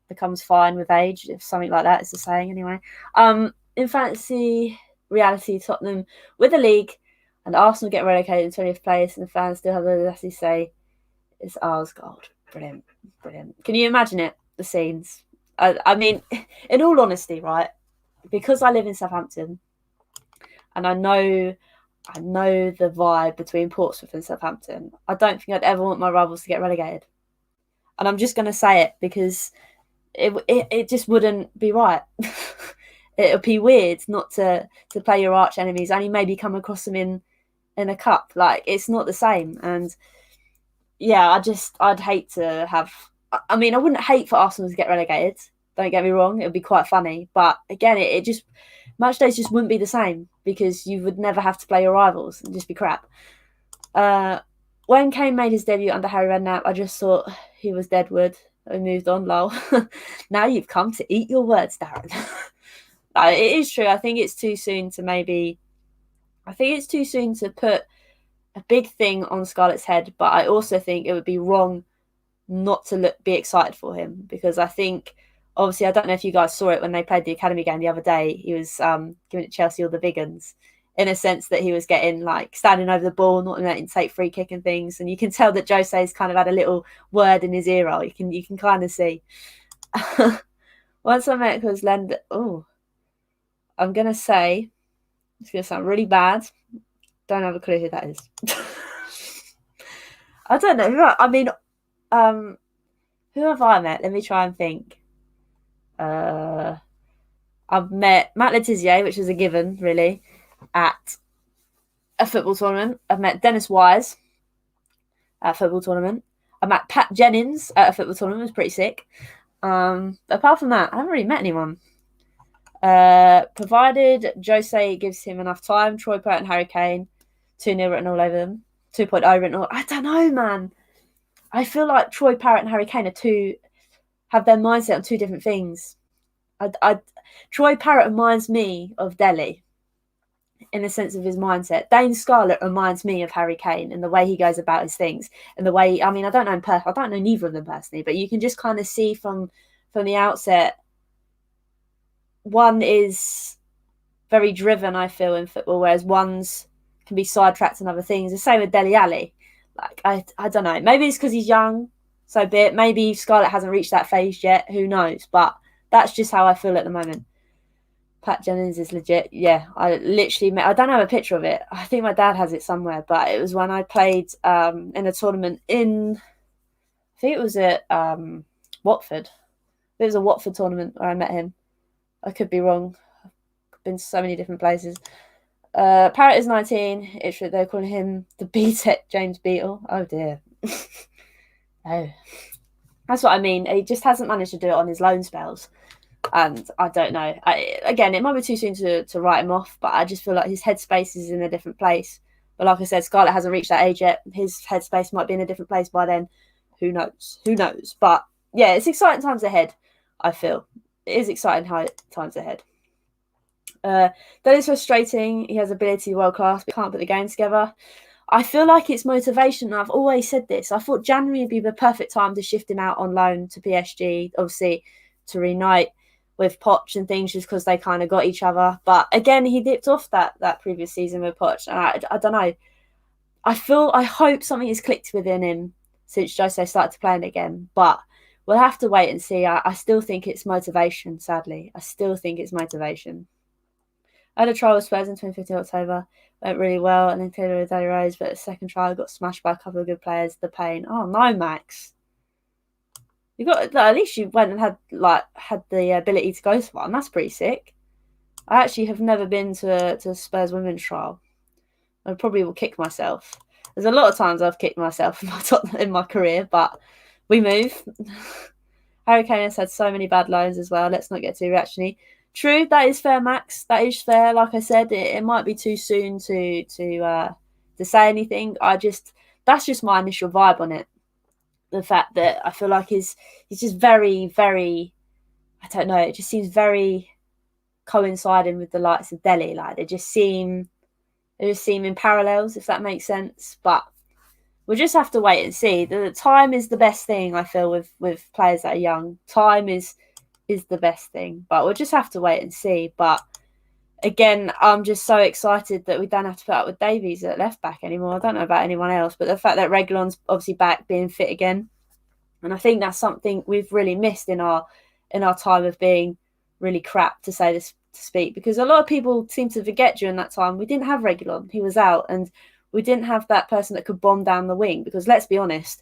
becomes fine with age, if something like that is the saying anyway. In fantasy reality, Tottenham with the league and Arsenal get relegated in 20th place, and the fans still have the audacity to say it's ours gold. Brilliant. Can you imagine it? The scenes. I mean, in all honesty, right? Because I live in Southampton and I know the vibe between Portsmouth and Southampton, I don't think I'd ever want my rivals to get relegated. And I'm just going to say it because it just wouldn't be right. It would be weird not to play your arch enemies, only maybe come across them in a cup. Like, it's not the same. And yeah, I'd hate to have. I mean, I wouldn't hate for Arsenal to get relegated. Don't get me wrong; it would be quite funny. But again, it just match days just wouldn't be the same because you would never have to play your rivals and just be crap. When Kane made his debut under Harry Redknapp, I just thought he was deadwood. I moved on, lol. Now you've come to eat your words, Darren. It is true. I think it's too soon to put a big thing on Scarlett's head, but I also think it would be wrong not to be excited for him because I think, obviously, I don't know if you guys saw it when they played the academy game the other day. He was giving Chelsea all the big uns in a sense that he was getting like standing over the ball, not letting take free kick and things. And you can tell that Jose's kind of had a little word in his ear roll. You can kind of see. Once I met his lender, I'm gonna say it's gonna sound really bad. Don't have a clue who that is. I don't know. I mean, who have I met? Let me try and think. I've met Matt Letizia, which is a given, really, at a football tournament. I've met Dennis Wise at a football tournament. I met Pat Jennings at a football tournament. It was pretty sick. Apart from that, I haven't really met anyone. Provided Jose gives him enough time, Troy Parrott and Harry Kane, 2-0 written all over them. 2.0 written all. I don't know, man. I feel like Troy Parrott and Harry Kane have their mindset on two different things. Troy Parrott reminds me of Delhi in the sense of his mindset. Dane Scarlett reminds me of Harry Kane and the way he goes about his things and the way. I mean, I don't know him I don't know neither of them personally, but you can just kind of see from the outset. One is very driven, I feel, in football, whereas one's can be sidetracked on other things. The same with Dele Alli. Like, I don't know. Maybe it's because he's young, so be it. Maybe Scarlett hasn't reached that phase yet. Who knows? But that's just how I feel at the moment. Pat Jennings is legit. Yeah, I literally I don't have a picture of it. I think my dad has it somewhere, but it was when I played in a tournament I think it was at Watford. It was a Watford tournament where I met him. I could be wrong. I've been to so many different places. Parrott is 19. They're calling him the B-Tech James Beetle. Oh, dear. Oh. That's what I mean. He just hasn't managed to do it on his loan spells. And I don't know. Again, it might be too soon to write him off, but I just feel like his headspace is in a different place. But like I said, Scarlett hasn't reached that age yet. His headspace might be in a different place by then. Who knows? But yeah, it's exciting times ahead, I feel. It is exciting times ahead. That is frustrating. He has ability world class, but can't put the game together. I feel like it's motivation. I've always said this. I thought January would be the perfect time to shift him out on loan to PSG, obviously to reunite with Poch and things, just because they kind of got each other. But again, he dipped off that previous season with Poch. And I don't know. I hope something has clicked within him since Jose started to play again. But we'll have to wait and see. I still think it's motivation, sadly. I still think it's motivation. I had a trial with Spurs in 2015 October. Went really well, and then Taylor with Daily Rose, but the second trial got smashed by a couple of good players. The pain. Oh no, Max. You got at least you went and had the ability to go to one. That's pretty sick. I actually have never been to a Spurs women's trial. I probably will kick myself. There's a lot of times I've kicked myself in my career, but we move. Harry Kane has had so many bad loans as well. Let's not get too reactionary. True, that is fair, Max. That is fair. Like I said, it might be too soon to say anything. That's just my initial vibe on it. The fact that I feel like he's just very, very, I don't know. It just seems very coinciding with the likes of Delhi. Like they just seem in parallels, if that makes sense. But we'll just have to wait and see. The time is the best thing, I feel, with players that are young. Time is the best thing, but we'll just have to wait and see. But again, I'm just so excited that we don't have to put up with Davies at left back anymore. I don't know about anyone else, but the fact that Reguilon's obviously back, being fit again, and I think that's something we've really missed in our time of being really crap, to say this to speak, because a lot of people seem to forget during that time we didn't have Reguilon. He was out, and we didn't have that person that could bomb down the wing, because let's be honest,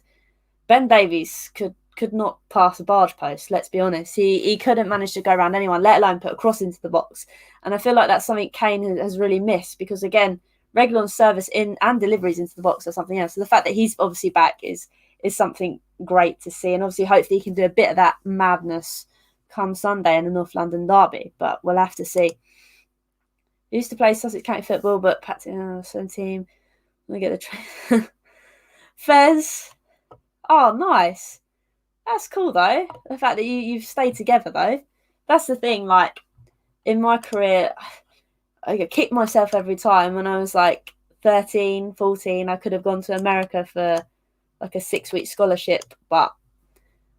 Ben Davies could not pass a barge post. Let's be honest. He couldn't manage to go around anyone, let alone put a cross into the box. And I feel like that's something Kane has really missed, because again, Reguilon's service in and deliveries into the box or something else. So the fact that he's obviously back is something great to see. And obviously, hopefully he can do a bit of that madness come Sunday in the North London derby. But we'll have to see. He used to play Sussex County football, but packed in some team. Let me get the Fez. Oh, nice. That's cool, though. The fact that you've stayed together, though. That's the thing. Like, in my career, I kicked myself every time. When I was, 13, 14, I could have gone to America for, a 6-week scholarship. But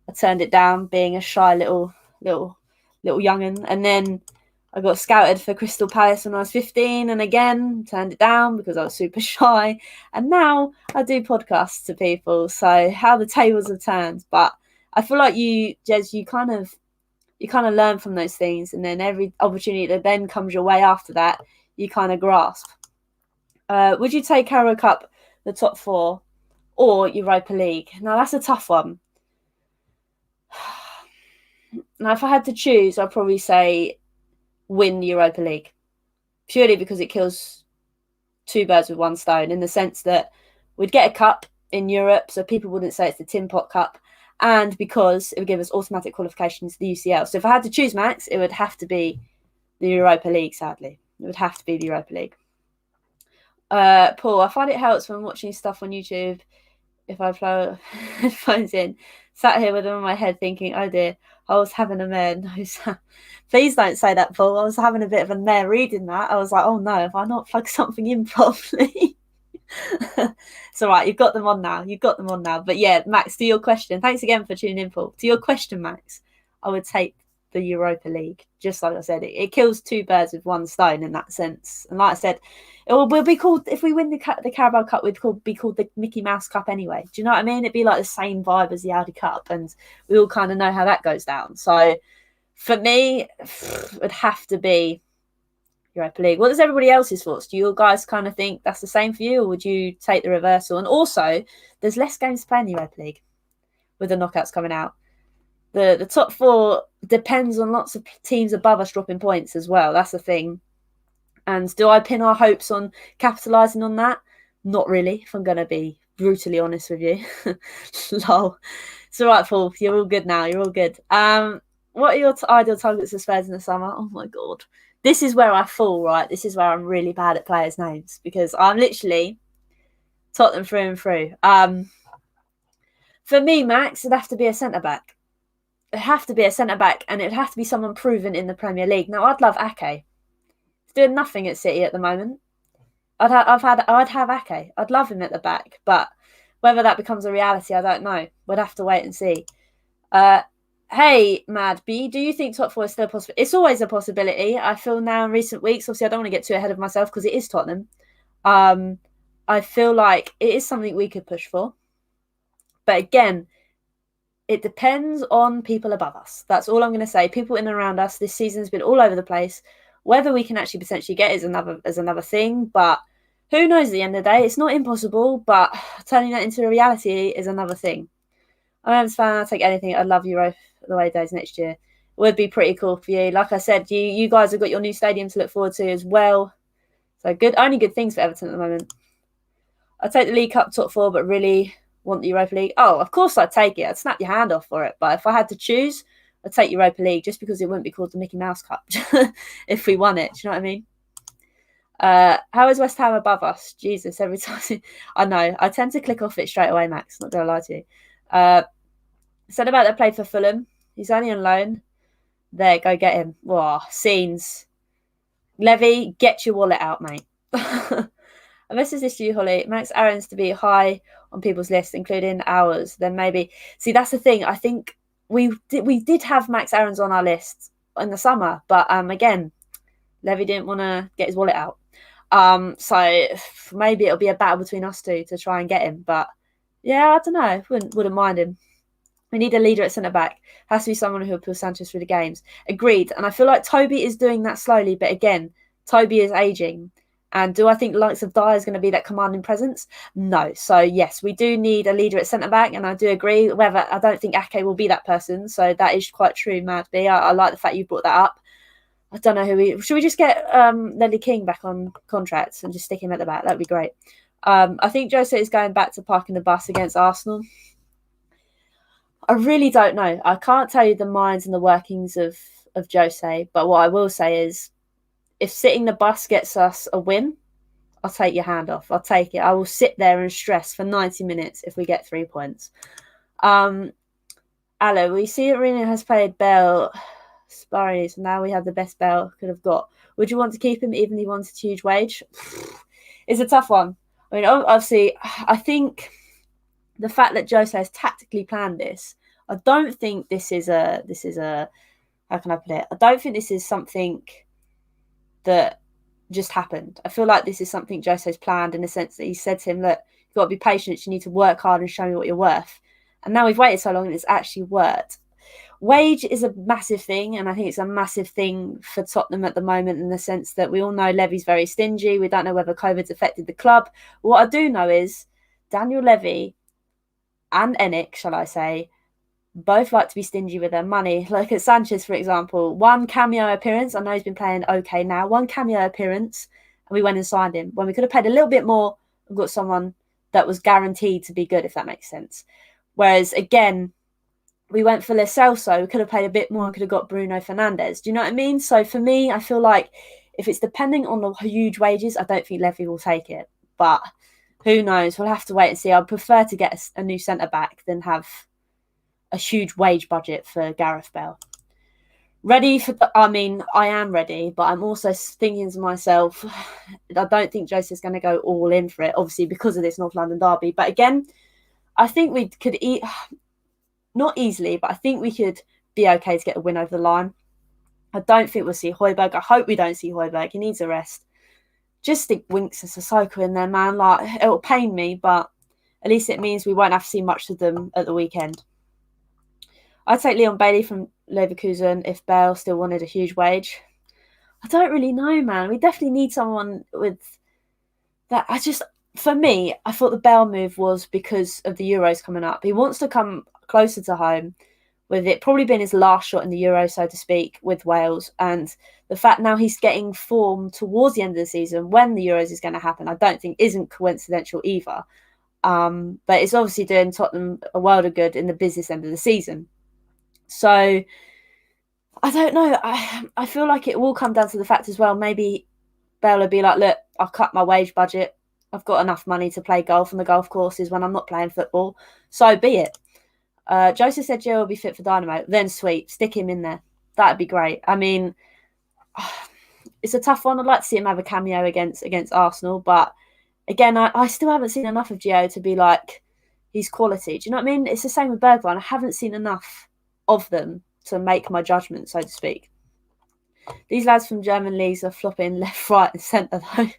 I turned it down, being a shy little young'un. And then I got scouted for Crystal Palace when I was 15. And again, turned it down because I was super shy. And now I do podcasts to people. So how the tables have turned. But I feel like Jez, you kind of learn from those things, and then every opportunity that then comes your way after that, you kind of grasp. Would you take Carabao Cup, the top 4, or Europa League? Now that's a tough one. Now, if I had to choose, I'd probably say win the Europa League, purely because it kills 2 birds with 1 stone, in the sense that we'd get a cup in Europe, so people wouldn't say it's the Tin Pot Cup. And because it would give us automatic qualification to the UCL. So if I had to choose, Max, it would have to be the Europa League, sadly. It would have to be the Europa League. Paul, I find it helps when watching stuff on YouTube if I plug headphones in. Sat here with them in my head thinking, oh dear, I was having a mare. No, please don't say that, Paul. I was having a bit of a mare reading that. I was like, oh no, have I not plugged something in properly? It's all right. You've got them on now. But yeah, Max, to your question, thanks again for tuning in, Paul. To your question, Max, I would take the Europa League. Just like I said, it kills 2 birds with 1 stone in that sense. And like I said, we'll be called, if we win the Carabao Cup, we'd be called the Mickey Mouse Cup anyway. Do you know what I mean? It'd be like the same vibe as the Audi Cup, and we all kind of know how that goes down. So for me, it would have to be Europa League. What is everybody else's thoughts? Do you guys kind of think that's the same for you, or would you take the reversal? And also, there's less games to play in the Europa League with the knockouts coming out. The top 4 depends on lots of teams above us dropping points as well. That's the thing. And do I pin our hopes on capitalising on that? Not really, if I'm going to be brutally honest with you. Lol. It's all right, Paul. You're all good now. You're all good. What are your ideal targets for Spurs in the summer? Oh, my God. This is where I fall, right? This is where I'm really bad at players' names, because I'm literally Tottenham through and through. For me, Max, it'd have to be a centre-back. It'd have to be a centre-back, and it'd have to be someone proven in the Premier League. Now, I'd love Ake. He's doing nothing at City at the moment. I'd have Ake. I'd love him at the back, but whether that becomes a reality, I don't know. We'd have to wait and see. Hey, Mad B, do you think top four is still possible? It's always a possibility. I feel now in recent weeks, obviously, I don't want to get too ahead of myself because it is Tottenham. I feel like it is something we could push for. But again, it depends on people above us. That's all I'm going to say. People in and around us. This season's been all over the place. Whether we can actually potentially get is another thing. But who knows? At the end of the day, it's not impossible. But turning that into a reality is another thing. I'm a fan. I'll take anything. I'd love Euro the way days next year. It would be pretty cool for you. Like I said, you guys have got your new stadium to look forward to as well. So good. Only good things for Everton at the moment. I'd take the League Cup top four, but really want the Europa League. Oh, of course I'd take it. I'd snap your hand off for it. But if I had to choose, I'd take Europa League just because it wouldn't be called the Mickey Mouse Cup if we won it. Do you know what I mean? How is West Ham above us? Jesus, every time. I know. I tend to click off it straight away, Max. Not going to lie to you. Said about that played for Fulham. He's only on loan. There, go get him. Whoa, scenes. Levy, get your wallet out, mate. A message this to you, Hollie. Max Aaron's to be high on people's lists, including ours. Then maybe see that's the thing. I think we did have Max Aaron's on our list in the summer, but again, Levy didn't want to get his wallet out. So maybe it'll be a battle between us two to try and get him. But yeah, I don't know. Wouldn't mind him. We need a leader at centre back. Has to be someone who will pull Sanchez through the games. Agreed. And I feel like Toby is doing that slowly, but again, Toby is aging. And do I think the likes of Dyer is going to be that commanding presence? No. So, yes, we do need a leader at centre-back, and I do agree. Whether I don't think Ake will be that person, so that is quite true, Mad B. I like the fact you brought that up. I don't know who we... Should we just get Ledley King back on contracts and just stick him at the back? That would be great. I think Jose is going back to parking the bus against Arsenal. I really don't know. I can't tell you the minds and the workings of Jose, but what I will say is if sitting the bus gets us a win, I'll take your hand off. I'll take it. I will sit there and stress for 90 minutes if we get 3 points. Alo, we see that Reno has played Bell sparring, so now we have the best Bell could have got. Would you want to keep him even if he wanted a huge wage? It's a tough one. I mean, obviously, I think the fact that Jose has tactically planned this, I don't think this is a how can I put it? I don't think this is something that just happened. I feel like this is something Jose's planned in the sense that he said to him, look, you've got to be patient, you need to work hard and show me what you're worth. And now we've waited so long and it's actually worked. Wage is a massive thing, and I think it's a massive thing for Tottenham at the moment in the sense that we all know Levy's very stingy. We don't know whether COVID's affected the club. What I do know is Daniel Levy and Enick, shall I say, both like to be stingy with their money. Like at Sanchez, for example, one cameo appearance. I know he's been playing okay now. One cameo appearance, and we went and signed him. When we could have paid a little bit more, we've got someone that was guaranteed to be good, if that makes sense. Whereas, again, we went for Lo Celso. We could have paid a bit more and could have got Bruno Fernandes. Do you know what I mean? So for me, I feel like if it's depending on the huge wages, I don't think Levy will take it. But who knows? We'll have to wait and see. I'd prefer to get a new centre-back than have a huge wage budget for Gareth Bale. Ready for... I mean, I am ready, but I'm also thinking to myself, I don't think Jose's going to go all in for it, obviously, because of this North London derby. But again, I think we could eat... Not easily, but I think we could be okay to get a win over the line. I don't think we'll see Højbjerg. I hope we don't see Højbjerg. He needs a rest. Just stick Winks and Sissoko in there, man. Like, it'll pain me, but at least it means we won't have to see much of them at the weekend. I'd take Leon Bailey from Leverkusen if Bale still wanted a huge wage. I don't really know, man. We definitely need someone with that. For me, I thought the Bale move was because of the Euros coming up. He wants to come closer to home, with it probably being his last shot in the Euro, so to speak, with Wales. And the fact now he's getting form towards the end of the season when the Euros is going to happen, I don't think isn't coincidental either. But it's obviously doing Tottenham a world of good in the business end of the season. So I don't know. I feel like it will come down to the fact as well. Maybe Bale will be like, look, I've cut my wage budget. I've got enough money to play golf on the golf courses when I'm not playing football. So be it. Joseph said Joe will be fit for Dynamo. Then sweet. Stick him in there. That'd be great. I mean, it's a tough one. I'd like to see him have a cameo against Arsenal, but again, I still haven't seen enough of Gio to be like, he's quality. Do you know what I mean? It's the same with Bergwijn. I haven't seen enough of them to make my judgment, so to speak. These lads from German leagues are flopping left, right, and centre, though.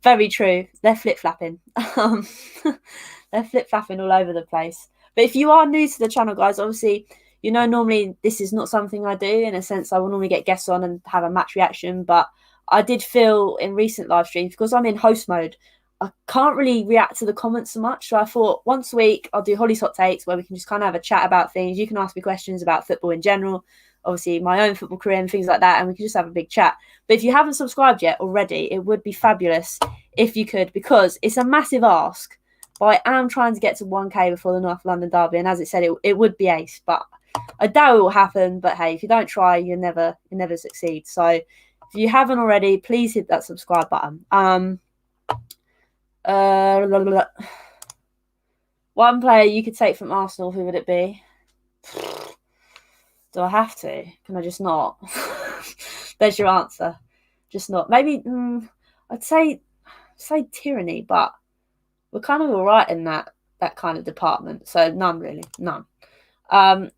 Very true. They're flip-flapping. They're flip-flapping all over the place. But if you are new to the channel, guys, obviously, you know, normally this is not something I do. In a sense, I will normally get guests on and have a match reaction. But I did feel in recent live streams, because I'm in host mode, I can't really react to the comments so much. So I thought once a week, I'll do Hollie's Hot Takes, where we can just kind of have a chat about things. You can ask me questions about football in general, obviously my own football career and things like that, and we can just have a big chat. But if you haven't subscribed yet already, it would be fabulous if you could, because it's a massive ask. But I am trying to get to 1K before the North London derby, and as it said, it would be ace, but I doubt it will happen. But hey, if you don't try, you never succeed. So if you haven't already, please hit that subscribe button. One player you could take from Arsenal, who would it be? Do I have to? Can I just not? There's your answer. Just not. Maybe I'd say Tyranny, but we're kind of all right in that kind of department. So none, really. None.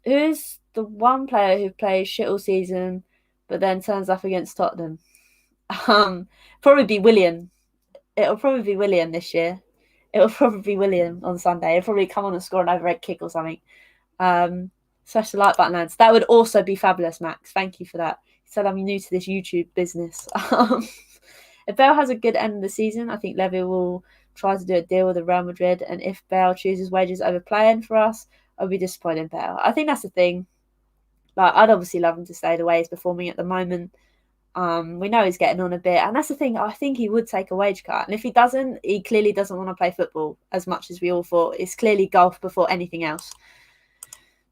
Who's the one player who plays shit all season but then turns up against Tottenham? Probably be Willian. It'll probably be Willian this year. It'll probably be Willian on Sunday. He'll probably come on and score an overhead kick or something. Smash the like button, lads. That would also be fabulous, Max. Thank you for that. He said I'm new to this YouTube business. If Bale has a good end of the season, I think Levy will try to do a deal with Real Madrid. And if Bale chooses wages over playing for us, I'll be disappointed in Bale. I think that's the thing. Like, I'd obviously love him to stay the way he's performing at the moment. We know he's getting on a bit, and that's the thing. I think he would take a wage cut, and if he doesn't, he clearly doesn't want to play football as much as we all thought. It's clearly golf before anything else.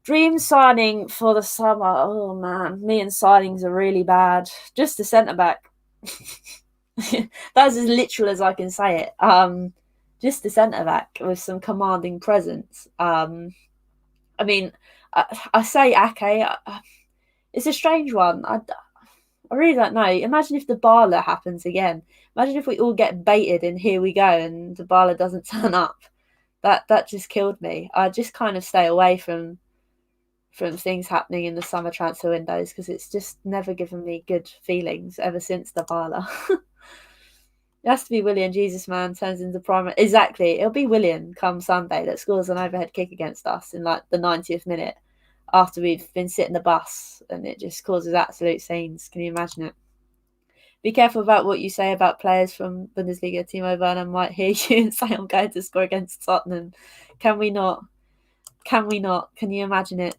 Dream signing for the summer. Oh man, me and signings are really bad. Just a centre back. That's as literal as I can say it. Just a centre back with some commanding presence. I mean, I say Ake. It's a strange one. I really don't know. Imagine if the Dybala happens again. Imagine if we all get baited and here we go and the Dybala doesn't turn up. That just killed me. I just kind of stay away from things happening in the summer transfer windows, because it's just never given me good feelings ever since the Dybala. It has to be Willian. Jesus, man, turns into prime. Exactly. It'll be Willian come Sunday that scores an overhead kick against us in like the 90th minute, after we've been sitting the bus, and it just causes absolute scenes. Can you imagine it? Be careful about what you say about players from Bundesliga. Timo Werner might hear you and say I'm going to score against Tottenham. Can we not? Can we not? Can you imagine it?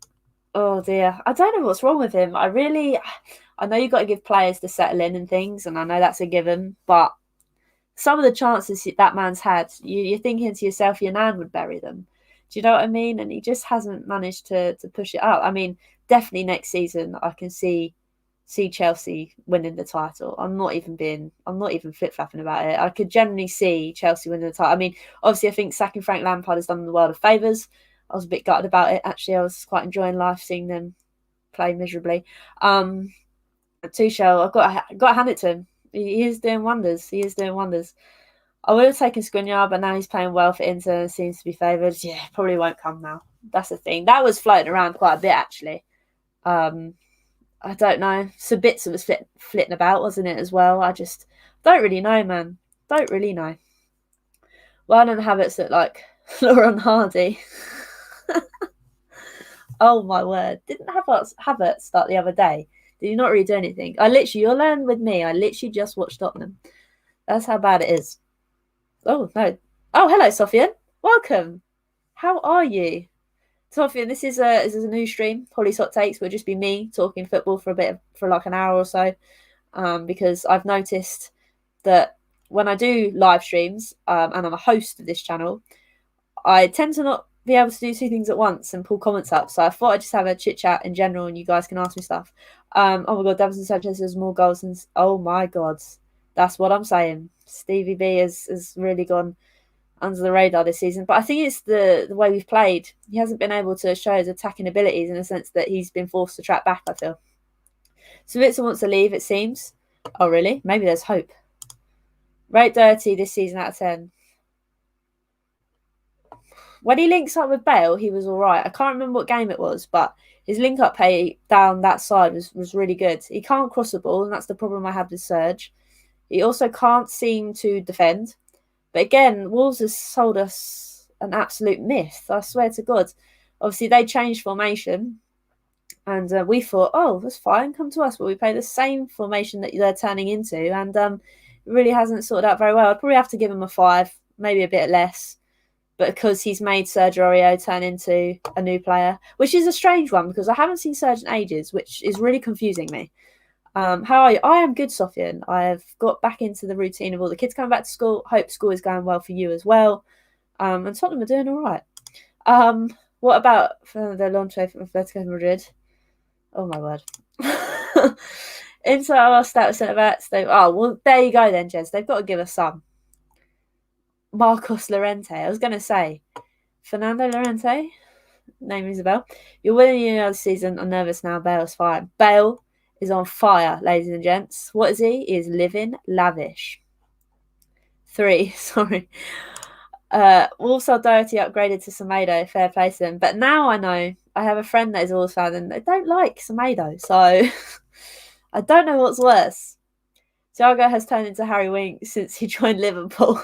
Oh dear. I don't know what's wrong with him. I know you've got to give players to settle in and things, and I know that's a given, but some of the chances that man's had, you're thinking to yourself, your nan would bury them. Do you know what I mean? And he just hasn't managed to push it up. I mean, definitely next season I can see Chelsea winning the title. I'm not even flip-flapping about it. I could generally see Chelsea winning the title. I mean, obviously I think sacking Frank Lampard has done them the world of favours. I was a bit gutted about it. Actually, I was quite enjoying life seeing them play miserably. Tuchel, I've got to hand it to him. He is doing wonders. He is doing wonders. I would have taken Skriniar, but now he's playing well for Inter and seems to be favoured. Yeah, probably won't come now. That's the thing. That was floating around quite a bit, actually. I don't know. Sabitzer was flitting about, wasn't it, as well? I just don't really know, man. Don't really know. Well, and Havertz look like Lauren Hardy. Oh, my word. Didn't Havertz start the other day? Did he not really do anything? You'll learn with me. I literally just watched Tottenham. That's how bad it is. Oh, no. Oh, hello, Sofian. Welcome. How are you? Sofian, this is a new stream. Hollie's Hot Takes will just be me talking football for like an hour or so. Because I've noticed that when I do live streams, and I'm a host of this channel, I tend to not be able to do two things at once and pull comments up. So I thought I'd just have a chit chat in general and you guys can ask me stuff. Oh my god, Davison Sanchez has more goals than... Oh my god. That's what I'm saying. Stevie B has really gone under the radar this season. But I think it's the way we've played. He hasn't been able to show his attacking abilities in the sense that he's been forced to track back, I feel. Savitzer wants to leave, it seems. Oh, really? Maybe there's hope. Rate Doherty this season out of 10. When he links up with Bale, he was all right. I can't remember what game it was, but his link up play down that side was really good. He can't cross the ball, and that's the problem I have with Serge. He also can't seem to defend. But again, Wolves has sold us an absolute myth. I swear to God. Obviously, they changed formation, and we thought, oh, that's fine, come to us. But we play the same formation that they're turning into, and it really hasn't sorted out very well. I'd probably have to give him a 5, maybe a bit less. But because he's made Serge Aurier turn into a new player, which is a strange one because I haven't seen Serge in ages, which is really confusing me. How are you? I am good, Sofian. I have got back into the routine of all the kids coming back to school. Hope school is going well for you as well. And Tottenham are doing all right. What about the launch from Atletico Madrid? Oh my word. Inter our status centre backs. Well, there you go then, Jez. They've got to give us some. Marcos Llorente. I was going to say Fernando Llorente. Name rings a bell. You're winning the season. I'm nervous now. Bale's fine. Bale is on fire, ladies and gents. What is he? He is living lavish. 3, sorry. Wolves are Doherty upgraded to Semedo. Fair play to them. But now I know. I have a friend that is a Wolves fan and they don't like Semedo. So I don't know what's worse. Thiago has turned into Harry Winks since he joined Liverpool.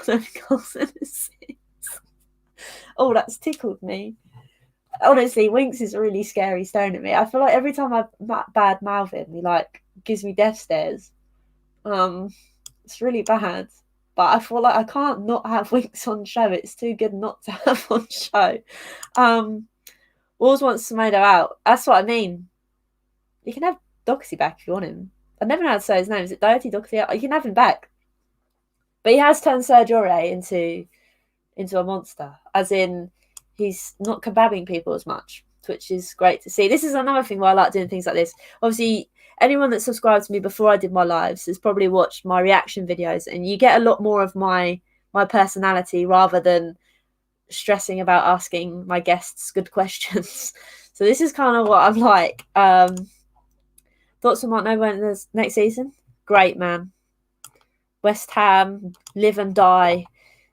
Oh, that's tickled me. Honestly, Winks is really scary staring at me. I feel like every time I bad mouth him, he like gives me death stares. It's really bad. But I feel like I can't not have Winks on show. It's too good not to have on show. Wolves wants Semedo out. That's what I mean. You can have Doxy back if you want him. I never know how to say his name. Is it Doherty, Doxy? You can have him back. But he has turned Serge Aurier into a monster. As in, he's not kebabbing people as much, which is great to see. This is another thing why I like doing things like this. Obviously, anyone that subscribed to me before I did my lives has probably watched my reaction videos, and you get a lot more of my personality rather than stressing about asking my guests good questions. So this is kind of what I'm like. Thoughts on Mark Noble in the next season? Great, man. West Ham, live and die,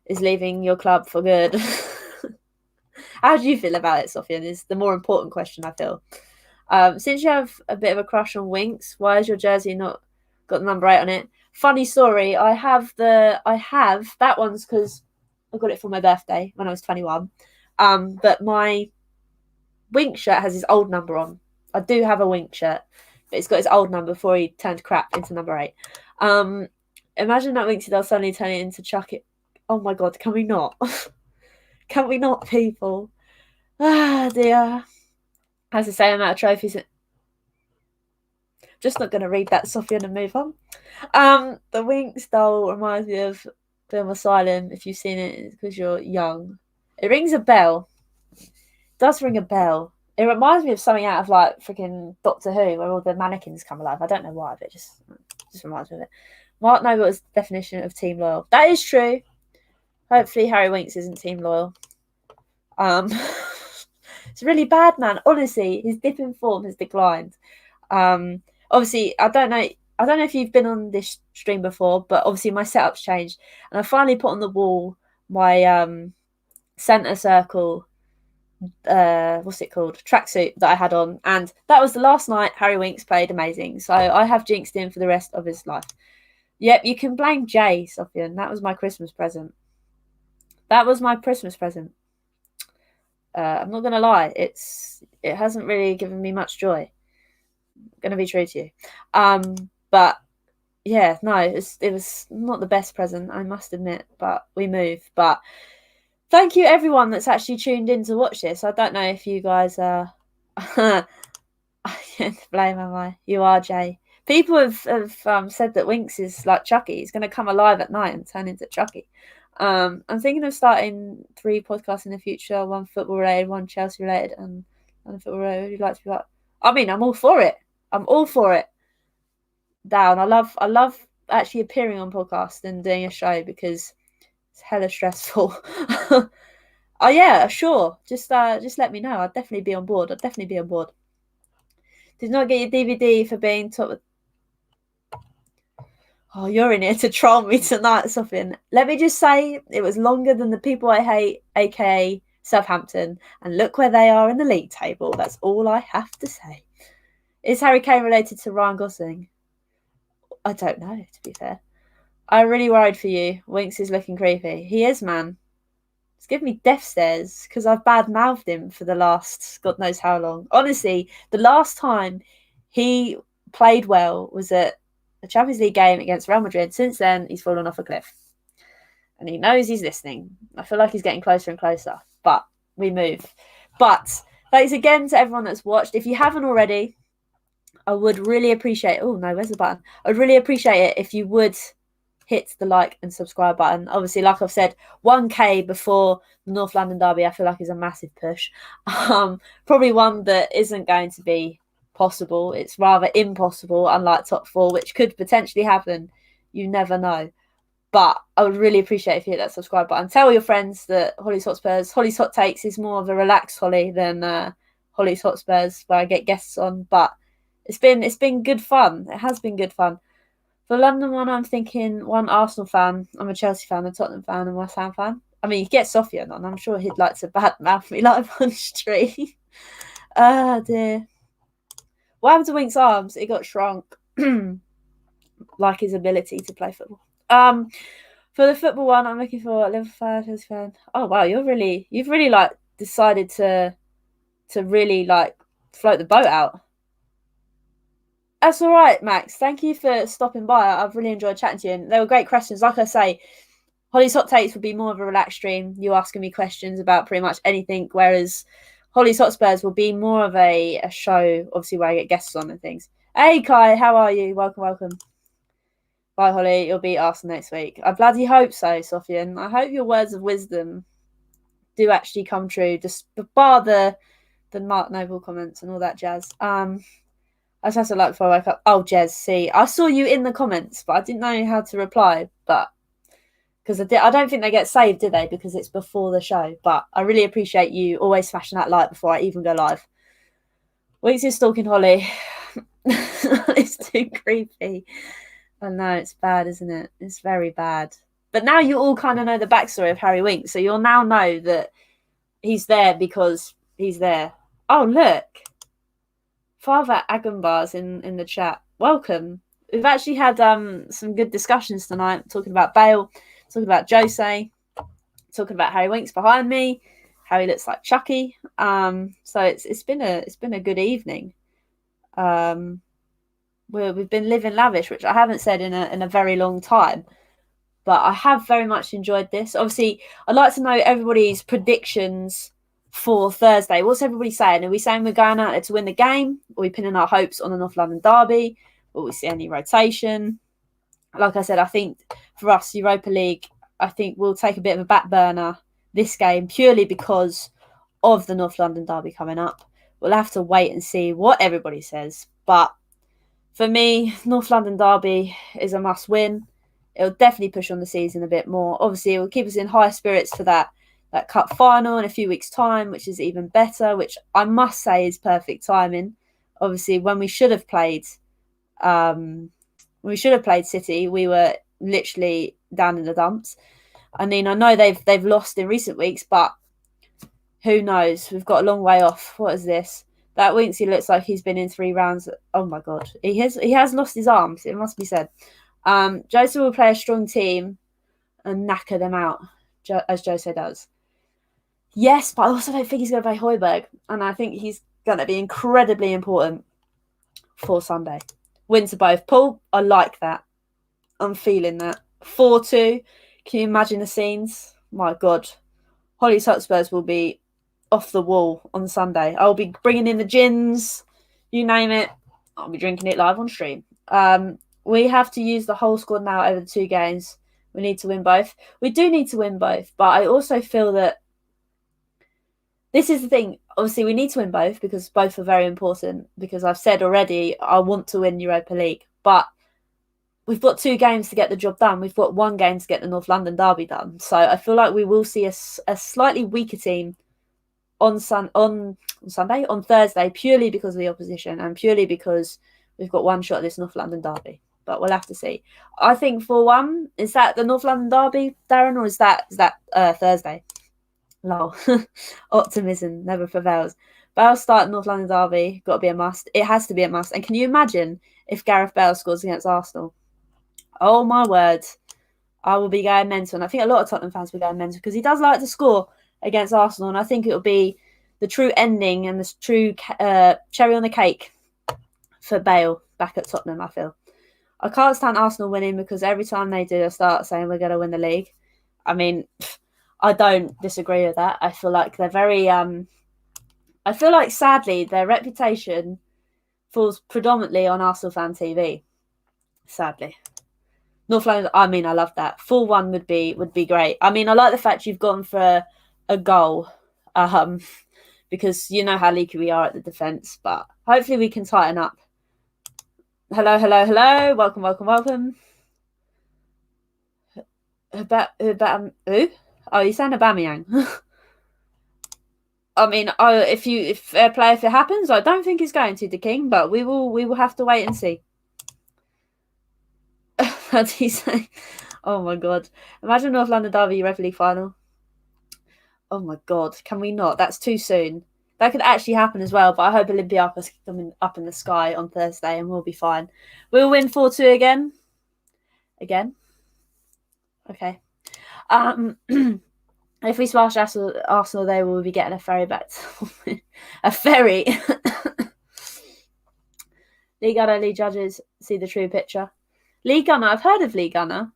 is leaving your club for good. How do you feel about it, Sofian? Is the more important question, I feel. Since you have a bit of a crush on Winks, why has your jersey not got the number 8 on it? Funny story. I have that one's because I got it for my birthday when I was 21. But my Wink shirt has his old number on. I do have a Wink shirt, but it's got his old number before he turned crap into number 8. Imagine that Winksy does suddenly turn it into Chuck It. Oh my God, can we not? Can we not, people? Ah, dear. Has the same amount of trophies. Just not going to read that, Sofian, and move on. The Winks doll reminds me of Film Asylum. If you've seen it, it's because you're young. It rings a bell. It does ring a bell. It reminds me of something out of like freaking Doctor Who, where all the mannequins come alive. I don't know why, but it just reminds me of it. Mark Noble is the definition of team loyal. That is true. Hopefully Harry Winks isn't team loyal. It's really bad, man. Honestly, his dip in form has declined. Obviously, I don't know if you've been on this stream before, but obviously my setup's changed, and I finally put on the wall my center circle. What's it called? Tracksuit that I had on, and that was the last night Harry Winks played amazing. So I have jinxed him for the rest of his life. Yep, you can blame Jay, Sofian. That was my Christmas present. I'm not gonna lie, it hasn't really given me much joy. I'm gonna be true to you. But yeah, no, it was not the best present, I must admit, but we moved. But thank you everyone that's actually tuned in to watch this. I don't know if you guys are I can't blame, am I? You are, Jay. People have said that Winks is like Chucky. He's going to come alive at night and turn into Chucky. I'm thinking of starting 3 podcasts in the future, 1 football related, 1 Chelsea related, and 1 football related. Would you like to be like? I mean, I'm all for it. Down. I love actually appearing on podcasts and doing a show because it's hella stressful. Oh yeah, sure. Just let me know. I'd definitely be on board. Did not get your DVD for being top. Oh, you're in here to troll me tonight, Sophie. Let me just say, it was longer than the people I hate, aka Southampton, and look where they are in the league table. That's all I have to say. Is Harry Kane related to Ryan Gosling? I don't know, to be fair. I'm really worried for you. Winks is looking creepy. He is, man. It's giving me death stares because I've bad-mouthed him for the last God knows how long. Honestly, the last time he played well was at a Champions League game against Real Madrid. Since then, he's fallen off a cliff. And he knows he's listening. I feel like he's getting closer and closer. But we move. But thanks again to everyone that's watched. If you haven't already, I would really appreciate... Oh, no, where's the button? I'd really appreciate it if you would hit the like and subscribe button. Obviously, like I've said, 1k before the North London derby I feel like is a massive push. Probably one that isn't going to be possible. It's rather impossible, unlike top four, which could potentially happen. You never know. But I would really appreciate if you hit that subscribe button. Tell your friends that Hollie's Hotspurs, Hollie's Hot Takes is more of a relaxed Hollie than Hollie's Hotspurs, where I get guests on. But it's been good fun. It has been good fun. For London one, I'm thinking one Arsenal fan. I'm a Chelsea fan, a Tottenham fan, and West Ham fan. I mean, you get Sofian on. I'm sure he'd like to badmouth me live on stream. Oh, dear. What happened to Wink's arms? It got shrunk. Like his ability to play football. For the football one, I'm looking for Liverpool fan, Chelsea fan. Oh, wow. You've really, like, decided to really, like, float the boat out. That's all right, Max. Thank you for stopping by. I've really enjoyed chatting to you. And they were great questions. Like I say, Hollie's Hot Takes would be more of a relaxed stream. You asking me questions about pretty much anything, whereas Hollie's Hotspurs will be more of a show, obviously, where I get guests on and things. Hey, Kai, how are you? Welcome. Bye, Hollie. You'll beat Arsenal next week. I bloody hope so, Sofian. I hope your words of wisdom do actually come true, just bar the Mark Noble comments and all that jazz. I just have to like before I wake up. Oh, Jez, see, I saw you in the comments, but I didn't know how to reply. But because I don't think they get saved, do they? Because it's before the show. But I really appreciate you always smashing that like before I even go live. Weeks is stalking Hollie. It's too creepy. I know, it's bad, isn't it? It's very bad. But now you all kind of know the backstory of Harry Winks, so you'll now know that he's there because he's there. Oh, look. Father Agambar's in the chat. Welcome. We've actually had some good discussions tonight, talking about Bale, talking about Jose, talking about Harry Winks behind me, how he looks like Chucky. So it's been a good evening. We've been living lavish, which I haven't said in a very long time. But I have very much enjoyed this. Obviously, I'd like to know everybody's predictions for Thursday. What's everybody saying? Are we saying we're going out there to win the game? Are we pinning our hopes on the North London derby? Will we see any rotation? Like I said, I think for us, Europa League, I think we'll take a bit of a back burner this game purely because of the North London derby coming up. We'll have to wait and see what everybody says. But for me, North London derby is a must win. It'll definitely push on the season a bit more. Obviously, it will keep us in high spirits for that cup final in a few weeks' time, which is even better, which I must say is perfect timing. Obviously, when we should have played City, we were literally down in the dumps. I mean, I know they've lost in recent weeks, but who knows? We've got a long way off. What is this? That Winksy looks like he's been in 3 rounds. Oh my god, he has lost his arms. It must be said. Jose will play a strong team and knacker them out, as Jose does. Yes, but I also don't think he's going to play Højbjerg, and I think he's going to be incredibly important for Sunday. Win to both. Paul, I like that. I'm feeling that. 4-2. Can you imagine the scenes? My God. Hollie's Hotspurs will be off the wall on Sunday. I'll be bringing in the gins, you name it. I'll be drinking it live on stream. We have to use the whole squad now over the 2 games. We need to win both. We do need to win both, but I also feel that this is the thing. Obviously, we need to win both because both are very important. Because I've said already, I want to win Europa League. But we've got 2 games to get the job done. We've got 1 game to get the North London derby done. So I feel like we will see a slightly weaker team on Thursday, purely because of the opposition and purely because we've got 1 shot at this North London derby. but we'll have to see. I think 4-1, is that the North London derby, Darren, or is that Thursday? Lol. Optimism never prevails. Bale start North London derby, got to be a must. It has to be a must. And can you imagine if Gareth Bale scores against Arsenal? Oh my word. I will be going mental. And I think a lot of Tottenham fans will be going mental because he does like to score against Arsenal. And I think it will be the true ending and the true cherry on the cake for Bale back at Tottenham, I feel. I can't stand Arsenal winning because every time they do, I start saying we're going to win the league. I mean, I don't disagree with that. I feel like they're very... I feel like, sadly, their reputation falls predominantly on Arsenal fan TV. Sadly. North London, I mean, I love that. 4-1 would be great. I mean, I like the fact you've gone for a goal because you know how leaky we are at the defence, but hopefully we can tighten up. Hello. Welcome. Who? Oh, you saying Aubameyang? I mean, if fair play, if it happens, I don't think it's going to the King, but we will have to wait and see. What do you say? Oh my god! Imagine North London derby Europa League final. Oh my god! Can we not? That's too soon. That could actually happen as well, but I hope Olympiacos coming up in the sky on Thursday and we'll be fine. We'll win 4-2 again. Again. Okay. If we smash Arsenal, they will be getting a ferry back. A ferry. League Gunner, league judges see the true picture. League Gunner, I've heard of League Gunner.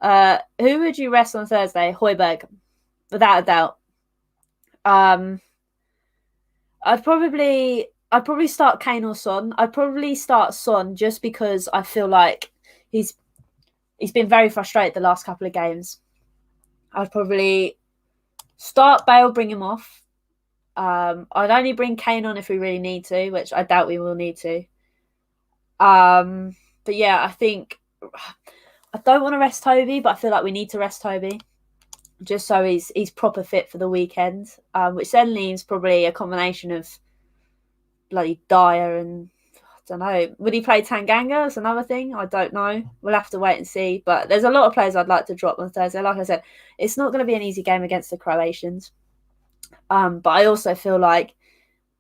Who would you rest on Thursday? Højbjerg, without a doubt. I'd probably start Kane or Son. I'd probably start Son just because I feel like he's been very frustrated the last couple of games. I'd probably start Bale, bring him off. I'd only bring Kane on if we really need to, which I doubt we will need to. But yeah, I think I don't want to rest Toby, but I feel like we need to rest Toby just so he's proper fit for the weekend. Which then leaves probably a combination of bloody Dyer and I don't know. Would he play Tanganga? That's another thing. I don't know. We'll have to wait and see. But there's a lot of players I'd like to drop on Thursday. Like I said, it's not going to be an easy game against the Croatians. But I also feel like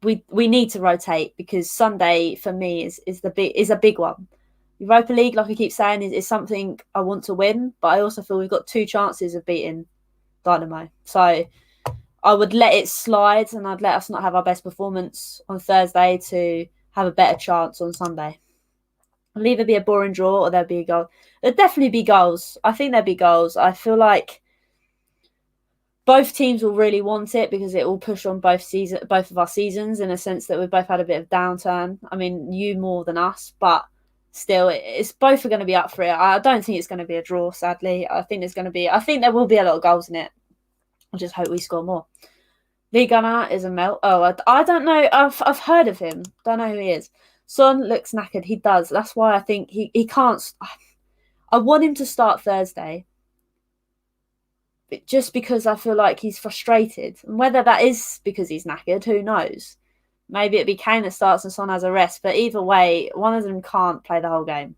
we need to rotate because Sunday for me is a big one. Europa League, like I keep saying, is something I want to win, but I also feel we've got 2 chances of beating Dynamo. So I would let it slide and I'd let us not have our best performance on Thursday to have a better chance on Sunday. It'll either be a boring draw or there'll be a goal. There'll definitely be goals. I think there'll be goals. I feel like both teams will really want it because it will push on both of our seasons in a sense that we've both had a bit of downturn. I mean, you more than us, but still, it's both are going to be up for it. I don't think it's going to be a draw, sadly. I think there will be a lot of goals in it. I just hope we score more. League Gunner is a melt. Oh, I don't know. I've heard of him. Don't know who he is. Son looks knackered. He does. That's why I think he can't. I want him to start Thursday. But just because I feel like he's frustrated. And whether that is because he's knackered, who knows? Maybe it'd be Kane that starts and Son has a rest. But either way, one of them can't play the whole game.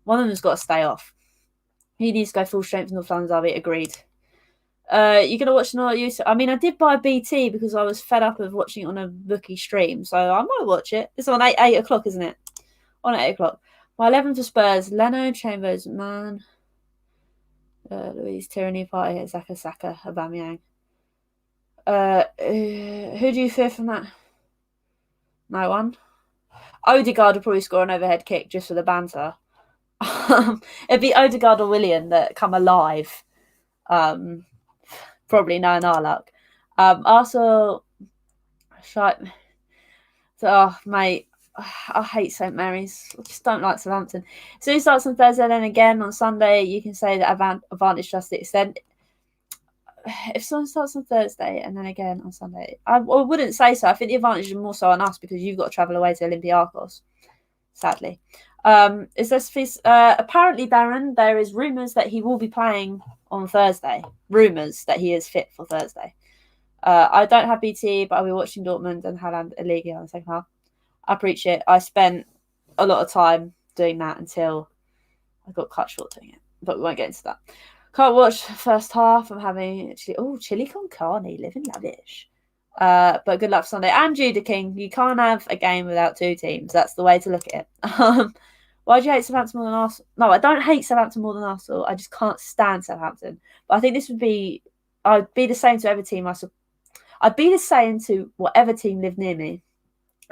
One of them's got to stay off. He needs to go full strength North London derby. Agreed. You're going to watch Not YouTube? I mean, I did buy BT because I was fed up of watching it on a bookie stream. So I might watch it. It's on 8 o'clock, isn't it? On 8 o'clock. My 11 for Spurs. Leno, Chambers, Man. Louise, Tyranny, Party, Saka, Aubameyang. Who do you fear from that? No one. Odegaard will probably score an overhead kick just for the banter. It'd be Odegaard or Willian that come alive. Probably knowing our luck. Arsenal. Oh, mate. I hate St Mary's. I just don't like Southampton. So he starts on Thursday, then again on Sunday. You can say that advantage just the extent. If someone starts on Thursday and then again on Sunday, I wouldn't say so. I think the advantage is more so on us because you've got to travel away to Olympiacos. Sadly, apparently, Darren, there is rumours that he will be playing on Thursday. Rumours that he is fit for Thursday. I don't have BT, but I'll be watching Dortmund and Haaland Liga in the second half. I appreciate it. I spent a lot of time doing that until I got cut short doing it. But we won't get into that. Can't watch the first half. I'm having chili con carne, living lavish. But good luck for Sunday. And Judah King, you can't have a game without two teams. That's the way to look at it. Why do you hate Southampton more than Arsenal? No, I don't hate Southampton more than Arsenal. I just can't stand Southampton. But I think this would be, I'd be the same to every team I'd be the same to whatever team lived near me.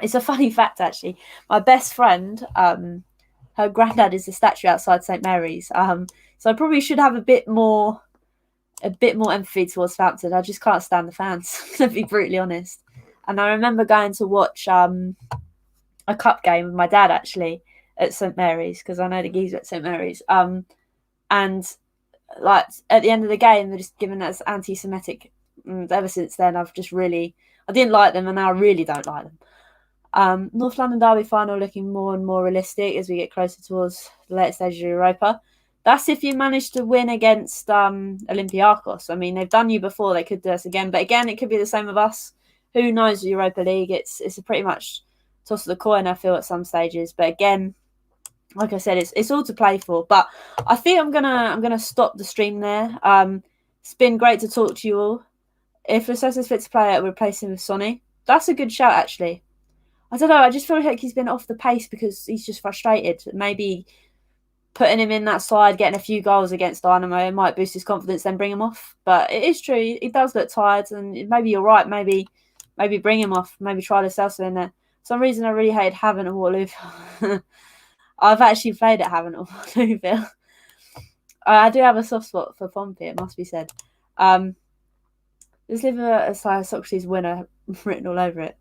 It's a funny fact, actually. My best friend, her granddad is a statue outside St Mary's. So I probably should have a bit more empathy towards Southampton. I just can't stand the fans, to be brutally honest. And I remember going to watch a cup game with my dad, actually, at St Mary's, because I know the geezer at St Mary's. And like at the end of the game, they're just giving us anti-Semitic. And ever since then, I didn't like them, and now I really don't like them. North London Derby final looking more and more realistic as we get closer towards the later stages of Europa. That's if you manage to win against Olympiacos. I mean, they've done you before. They could do us again. But again, it could be the same with us. Who knows, Europa League? It's a pretty much toss of the coin, I feel, at some stages. But again, like I said, it's all to play for. But I think I'm gonna stop the stream there. It's been great to talk to you all. If Sanchez fit to play, I'll replace him with Sonny. That's a good shout, actually. I don't know. I just feel like he's been off the pace because he's just frustrated. Maybe putting him in that side, getting a few goals against Dynamo, it might boost his confidence, then bring him off. But it is true. He does look tired, and maybe you're right. Maybe bring him off. Maybe try to sell in there. For some reason, I really hated Havant and Waterlooville. I've actually played at Havant and Waterlooville. I do have a soft spot for Pompey, it must be said. Just leave a Socrates winner written all over it.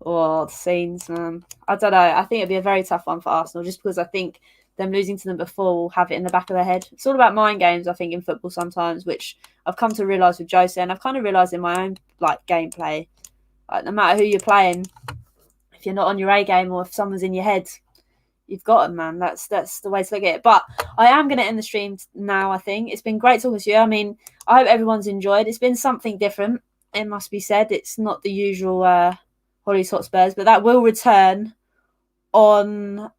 Oh, the scenes, man. I don't know. I think it'd be a very tough one for Arsenal, just because I think them losing to them before will have it in the back of their head. It's all about mind games, I think, in football sometimes, which I've come to realise with Jose, and I've kind of realised in my own gameplay. No matter who you're playing, if you're not on your A game or if someone's in your head, you've got them, man. That's the way to look at it. But I am going to end the stream now, I think. It's been great talking to you. I mean, I hope everyone's enjoyed. It's been something different, it must be said. It's not the usual Hollie's Hotspurs, but that will return on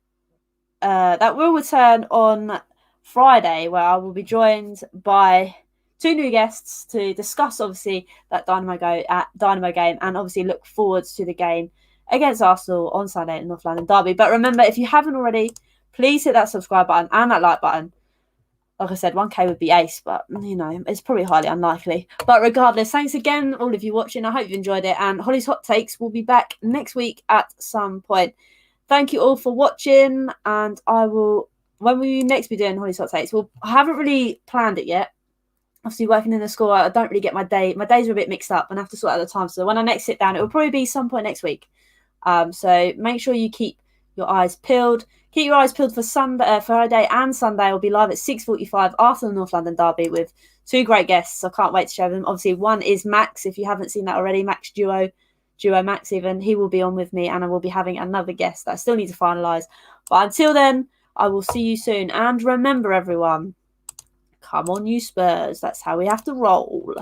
Friday, where I will be joined by two new guests to discuss, obviously, that Dynamo game, and obviously look forward to the game against Arsenal on Sunday at North London Derby. But remember, if you haven't already, please hit that subscribe button and that like button. Like I said, 1K would be ace, but, it's probably highly unlikely. But regardless, thanks again, all of you watching. I hope you enjoyed it. And Hollie's Hot Takes will be back next week at some point. Thank you all for watching. And when will we next be doing Hollie's Hot Takes? Well, I haven't really planned it yet. Obviously, working in the school, I don't really get my day. My days are a bit mixed up and I have to sort out the time. So when I next sit down, it will probably be some point next week. So make sure you keep your eyes peeled. Keep your eyes peeled for Friday and Sunday. I'll be live at 6:45 after the North London Derby with two great guests. I can't wait to show them. Obviously, one is Max, if you haven't seen that already. Max Duo Max even. He will be on with me, and I will be having another guest that I still need to finalise. But until then, I will see you soon. And remember, everyone, come on, you Spurs. That's how we have to roll.